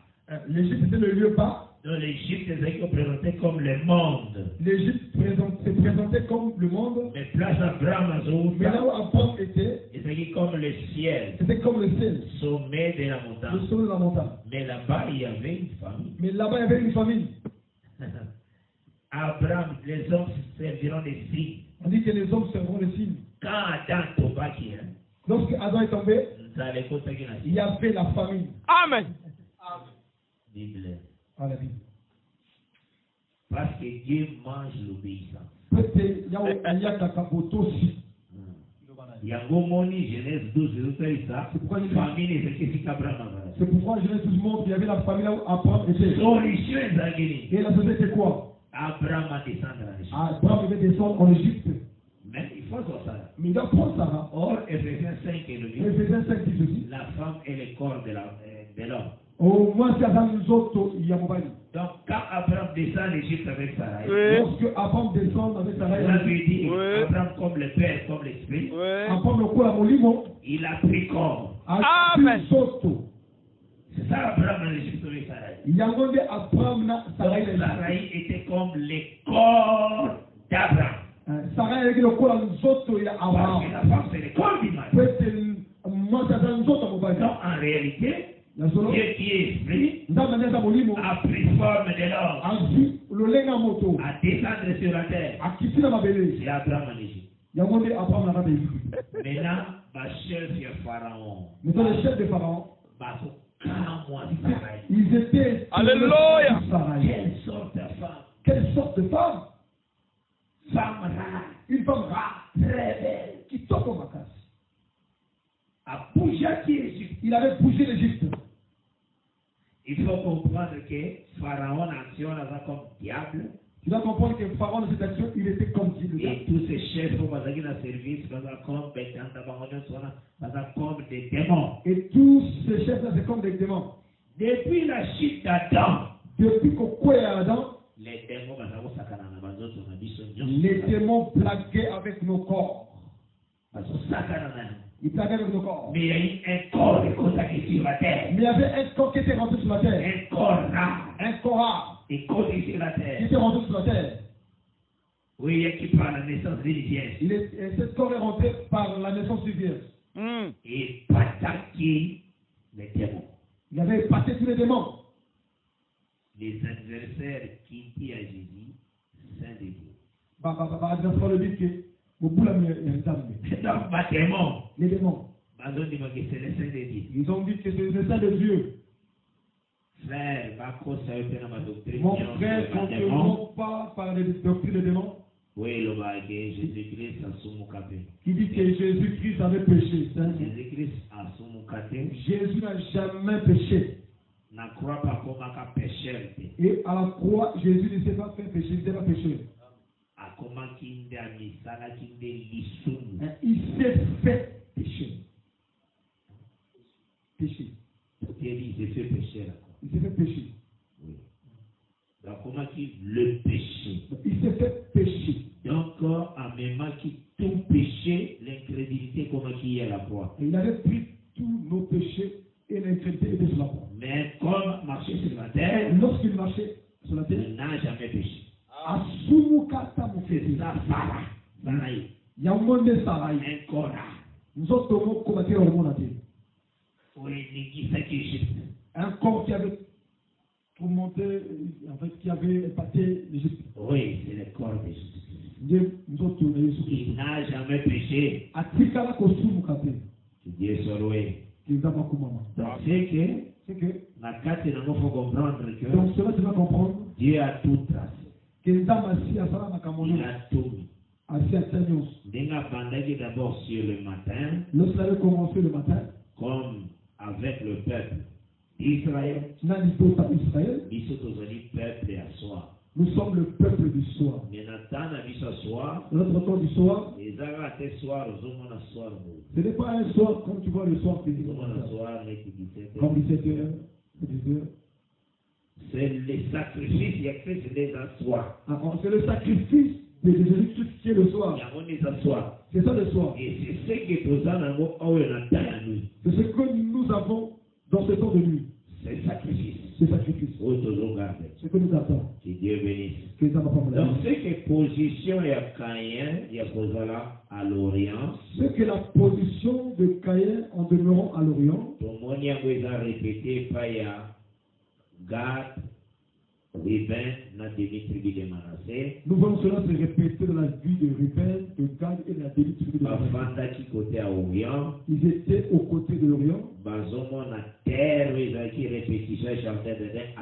L'Égypte était le lieu bas. Donc l'Égypte est présenté comme le monde. L'Égypte s'est présenté comme le monde. Mais place Abraham à Zoura. Mais là où Abraham était, c'était comme le ciel. C'était comme le ciel. Sommet de la montagne. Le sommet de la montagne. Mais là-bas, il y avait une famille. Mais là-bas, il y avait une famille. Abraham, les hommes serviront des signes. On dit que les hommes serviront des signes. Quand Adam tomba qui est, lorsque Adam est tombé, il y avait la famille. Amen. Bible. Ah, la Bible. Parce que Dieu mange l'obéissance. Peut-être il y a Kakaboto aussi. Il y a Gomoni, Genèse 12, ça. C'est pourquoi famille c'est pourquoi Genèse 12 montre qu'il y avait la famille là où Abraham était. Solution est. Et la société c'est quoi? Abraham a descendu en Égypte. Abraham devait descendre en Égypte. Mais il faut voir ça. Mais il doit prendre ça. Or, Ephésiens 5 est le dit. Ephésiens 5 dit ceci. La femme est le corps de l'homme. Au moins, c'est dans nous autres, il y a mobile. Donc, quand Abraham descend en Égypte avec Sarai, lorsque Abraham descend avec Sarai, ça veut dire Abraham comme le Père, comme l'Esprit, Abraham le coup à Molimo, il a pris corps. Amen. C'est ça Abraham en Égypte avec Sarai. Il y a un Abraham na Sarai. Sarai était comme le corps d'Abraham. Sarai avec le coup à nous autres, il y a Abraham. Parce que la femme, c'est le corps du mari. Donc, en réalité, Dieu qui est esprit a pris forme de l'homme, a descendre sur la terre. C'est Abraham en Égypte. Maintenant, ma chef est Pharaon. Maintenant, le chef de Pharaon, ils étaient. Alléluia. Quelle sorte de femme? Quelle sorte de femme? Femme rare. Une femme rare, très belle, qui tombe en vacances. A bougé l'Égypte. Il avait bougé l'Égypte. Il faut comprendre que Pharaon action comme diable. Tu dois comprendre que Pharaon, dans cette action, il était comme Dieu. Et tous ces chefs qui ont service, comme des démons. Et tous ces chefs-là, c'est comme des démons. Depuis la chute d'Adam, depuis qu'on couait à Adam, les démons blaguaient avec nos corps. Ils blaguaient avec nos corps. Mais il y a eu un corps qui est sur la terre. Mais il y avait un corps qui était rentré sur la terre. Un corps rare. Un corps rare. Et côté sur la terre. Qui était rentré sur la terre. Oui, qui par la naissance d'une vierge. Ce corps est rentré par la naissance du vierge. Et pataqué les démons. Il avait épaté tous les démons. Les adversaires qui disent à Jésus, Saint de Dieu. Adversaire le dit que c'est donc ma démon. Les démons. C'est le Saint de Dieu. Ils ont dit que c'est le Saint de Dieu. Frère, mon frère, quand tu ne montes pas par les doctrines des démons, oui, le bagage, Jésus-Christ a son moukaté. Qui dit que Jésus-Christ avait péché. Jésus-Christ a son moukaté. Jésus n'a jamais péché. Ne crois pas comme un pécheur. Et à la croix, Jésus ne s'est pas fait pécher, il n'était pas pécheur. Il s'est fait pécher. Péché. Il s'est fait pécher. Il s'est fait pécher. Oui. Donc, comment qu'il le péché? Il s'est fait pécher. Donc, en même temps qu'il tout péché, l'incrédulité, comment qu'il y a la croix. Et il avait pris tous nos péchés et l'incrédulité était sur la croix. Mais comme marcher sur la terre, lorsqu'il marchait sur la terre, il n'a jamais péché. C'est ça, Sarah. Sarai. Il y a un monde de Sarai. Un corps. Nous autres, comment combattre le monde entier? Oui, l'Égypte. Un corps qui avait tourmenté, en fait, qui avait épaté l'Égypte. Oui, c'est le corps de Jésus-Christ. Il n'a jamais péché. Que Dieu soit loué. Donc c'est que la carte il faut comprendre que donc cela tu vas comprendre Dieu a tout tracé. Il a tout mis. D'abord sur le matin, lorsqu'il avait commencé le matin, comme avec le peuple d'Israël, peuple à soi. Nous sommes le peuple du soir. Notre temps du soir, ce n'est pas un soir comme tu vois le soir physique. Comme 17h, 18h. C'est le sacrifice, c'est le sacrifice de Jésus-Christ qui est le soir. C'est ça le soir. Et c'est ce que nous avons dans ce temps de nuit. C'est le sacrifice. Ce sacrifice. Ce que nous attendons. Que Dieu bénisse. Donc, ce que position et à Caïn, il y a à l'Orient. Ce que la position de Caïn en demeurant à l'Orient. Tout le monde a répété par Gad, Ruben, la demi-tribu de Manassé. Nous voyons cela se répéter dans la vie de Ruben, de Gad et de la demi-tribu de Manassé. Ils étaient aux côtés de l'Orient. À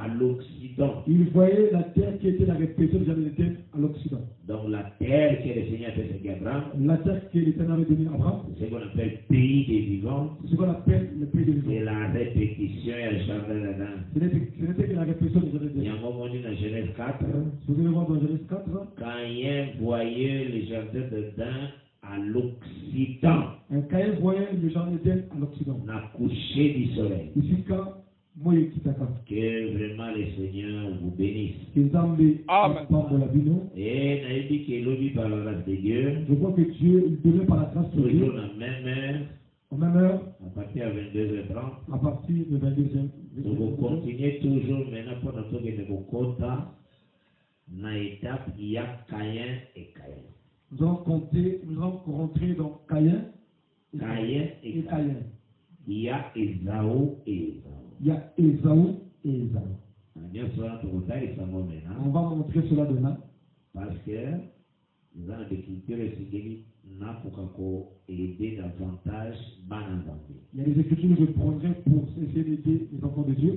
l'Occident. Ils voyaient la terre qui était la répétition du jardin d'Éden à l'Occident. Donc la terre que le Seigneur a fait Abraham. La terre que l'Éternel avait donnée à Abraham. C'est ce qu'on appelle pays des vivants. C'est ce qu'on appelle le pays des vivants. C'est la répétition et le jardin d'Éden. Ce n'était que la répétition du jardin d'Éden. Il y a un moment donné dans Genèse 4. Vous allez voir dans Genèse 4. Caïn voyait le jardin d'Éden à l'Occident. Un Caïn voyait le jardin d'Éden à l'Occident. Na coucher du soleil. Ici, que vraiment le Seigneur vous bénisse. Amen. Et Naïdi qui est lobby par la grâce de Dieu. Je crois que Dieu, il devait par la grâce de Dieu. Toujours la même heure. En même heure. À partir de 22h30. À partir de 22h. Donc vous continuez toujours maintenant pour notre de vos quotas. Dans l'étape, il y a Caïn et Caïn. Nous allons rentrer dans Caïn et Caïn. Il y a Ésaü et Ésaü. Il y a Ésaü et Ésaü. On va montrer cela demain. Parce que nous avons des écritures et aider davantage. Il y a des écritures que je prendrai pour essayer d'aider les enfants de Dieu.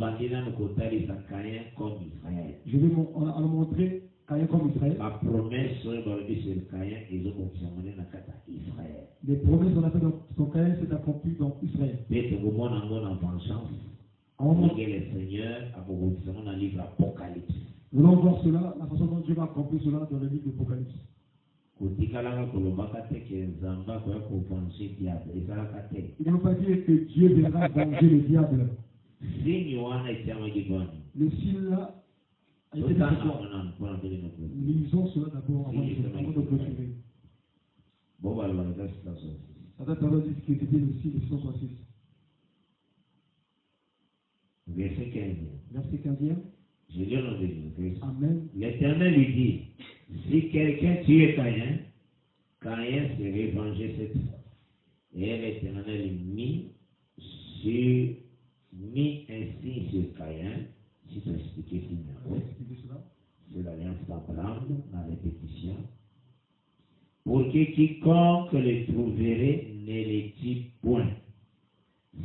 Je vais montrer Caïn comme Israël. La promesse sur Caïn, ils ont fonctionné dans Israël. Les promesses qu'on a faites dans Caïn s'est accompli dans Israël. Que le Seigneur a positionné dans le livre Apocalypse. Nous allons voir cela, la façon dont Dieu va accomplir cela dans le livre d'Apocalypse. Il ne veut pas dire que Dieu viendra venger le diable. Le signe là a été découvert. Lisons cela d'abord avant de clôturer. Ça date d'abord dire que c'était le signe de 666. Verset 15. Verset 15e. Je lis au début. Amen. L'Éternel lui dit, si quelqu'un tue Caïn, Caïn serait vengé cette fois. Et l'Éternel mit ainsi sur Caïn, si tu as expliqué c'est l'alliance d'Abraham, la répétition, pour que quiconque le trouverait ne les tue point.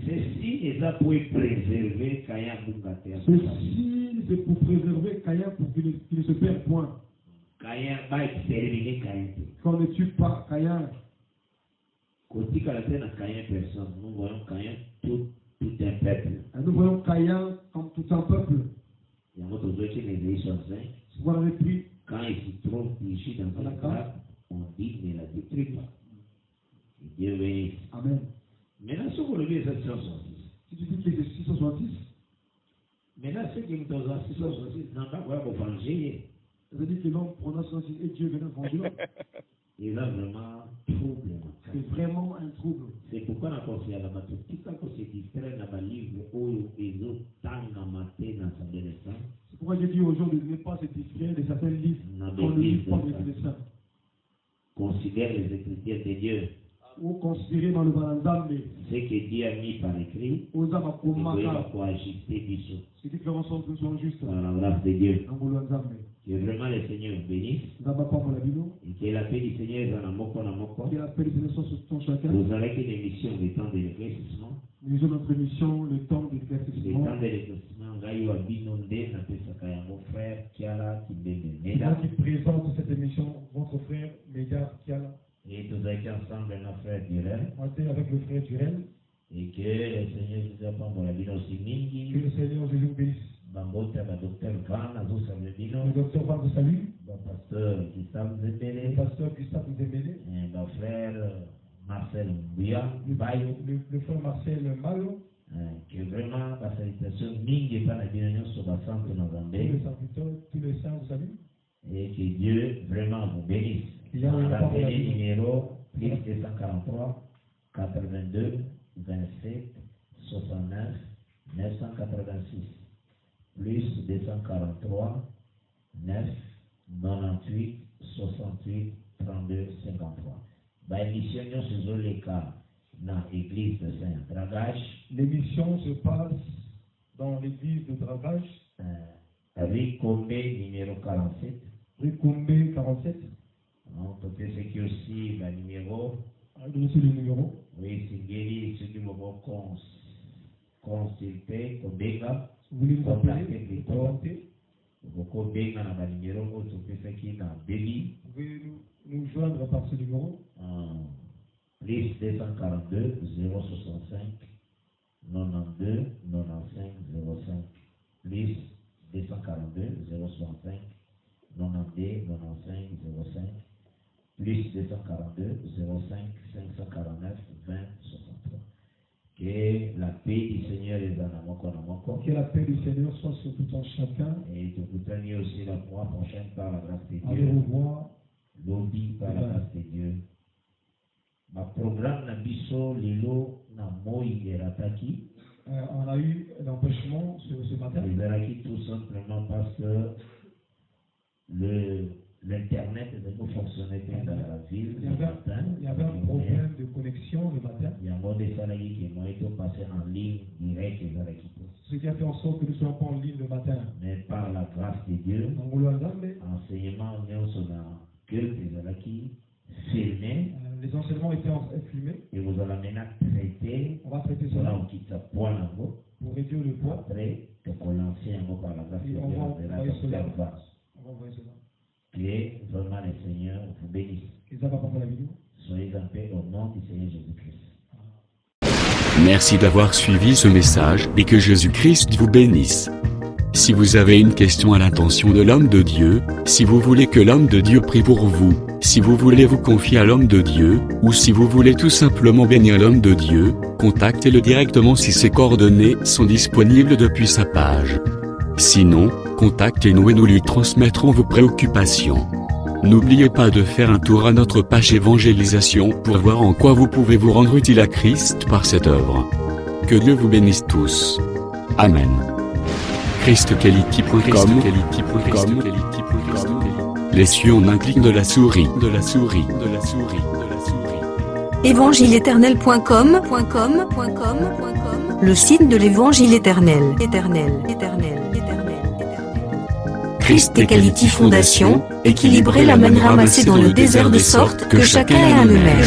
Ceci les a pour préserver Caïn Bungater. Ceci c'est pour préserver Caïn pour qu'il ne se perde point. Caïn va exterminer Caïn. Qu'on ne tue pas Caïn. Côté caractère dans Caïn personne, nous voyons Caïn tout un peuple. Nous voyons Caïn comme tout un peuple. Il y a notre autre qui les sont Souvent avec lui. Quand il se trouve ici dans la carte, on dit ne la détruit pas. Dieu bénisse. Amen. Maintenant, si vous relevez 766. Si tu dis que c'est 666. Maintenant, ceux qui nous ont 666, n'ont pas quoi pour venger. Ça veut dire que l'homme prononce 666 et Dieu vient venger l'homme. Il a vraiment trouble. C'est vraiment un trouble. C'est pourquoi on a conseillé à la bataille. Tout ça qu'on se distrait dans le livre où les autres tangent à mater dans sa dessin. C'est pourquoi j'ai dit aux gens de ne pas se distraire de certains livres qu'on ne lit pas de dessin. Considère les Écritures de Dieu. Ce que Dieu a mis par écrit, il faut coajuster Bissou. Par la grâce de Dieu. Que vraiment le Seigneur bénisse. Et que la paix du Seigneur est dans la moko na moko. Vous aurez qu'une émission du temps de l'éclaircissement. Nous avons notre émission, le temps de Le l'éclaircissement. temps de l'éclaircissement, Gaïo a binondé, n'a pas sa kaya, mon frère Kiara qui bénit. C'est moi qui présente cette émission, votre frère Méga Kiala. Et nous avons été ensemble avec notre frère Durel. On était avec le frère Durel. Et que le Seigneur nous a pas pour la vie aussi mingi. Que le Seigneur Jésus bénisse. Bambota, le docteur Van, Azo Savledino. Le docteur Van vous salue. Le pasteur Gustave Zembele. Le pasteur Gustave Zembele. Et le frère Marcel Mbouya. Le frère Marcel Malo. Que vraiment, la salutation mingi pas la bienvenue sur la santé dans Zambé. Tous les saints vous saluent. Et que Dieu vraiment vous bénisse. Dans la télé numéro plus 243 82 27 69 986 plus 243 9 98 68 32 53. Bah, émission sur les cas dans l'église de Saint-Dragage. L'émission se passe dans l'église de Dragage. Rue Combé numéro 47. Rue Combé 47. Donc, peut-être ce qui aussi le numéro. Donnez-nous le numéro. Oui, c'est Guéry, ceux qui m'ont consulté, Kobega. Vous voulez nous appeler plutôt. Vous Kobega dans le numéro, vous pouvez qui dans Béli. Vous pouvez nous joindre par ce numéro. Plus 242 065 92 95 05. Plus 242 065 92 95 05. Plus 242 05 549 20 63. Que la paix du Seigneur est dans la moko. Que la paix du Seigneur soit sur tout un chacun. Et que vous teniez aussi la fois prochaine par la grâce de Dieu. Allez revoir. Lobby par la grâce de Dieu. Ma programme na biso lilo na moi erataki. On a eu un empêchement ce matin. Erataki tout simplement parce que l'internet ne fonctionnait pas dans la ville. Il y avait un problème de connexion le matin. Il y a un mode de salariés qui ont été passés en ligne direct. Ce qui a fait en sorte que nous ne soyons pas en ligne le matin. Mais par la grâce de Dieu, enseignement que les filmé. Les enseignements étaient filmés. Et vous allez maintenant traiter. On va traiter cela. Pour réduire le poids. Après, pour lancer un mot par la grâce de Dieu. On va envoyer cela. Que vraiment le Seigneur vous bénisse. Soyez en paix au nom du Seigneur Jésus-Christ. Merci d'avoir suivi ce message et que Jésus-Christ vous bénisse. Si vous avez une question à l'intention de l'homme de Dieu, si vous voulez que l'homme de Dieu prie pour vous, si vous voulez vous confier à l'homme de Dieu, ou si vous voulez tout simplement bénir l'homme de Dieu, contactez-le directement si ses coordonnées sont disponibles depuis sa page. Sinon, contactez-nous et nous lui transmettrons vos préoccupations. N'oubliez pas de faire un tour à notre page évangélisation pour voir en quoi vous pouvez vous rendre utile à Christ par cette œuvre. Que Dieu vous bénisse tous. Amen. ChristQuality.com. Les cieux en un clic de la souris. Évangile-éternel.com. Le site de l'évangile éternel. Christ et Quality Fondation, équilibrer la manne ramassée dans le désert de sorte que chacun ait un eumère.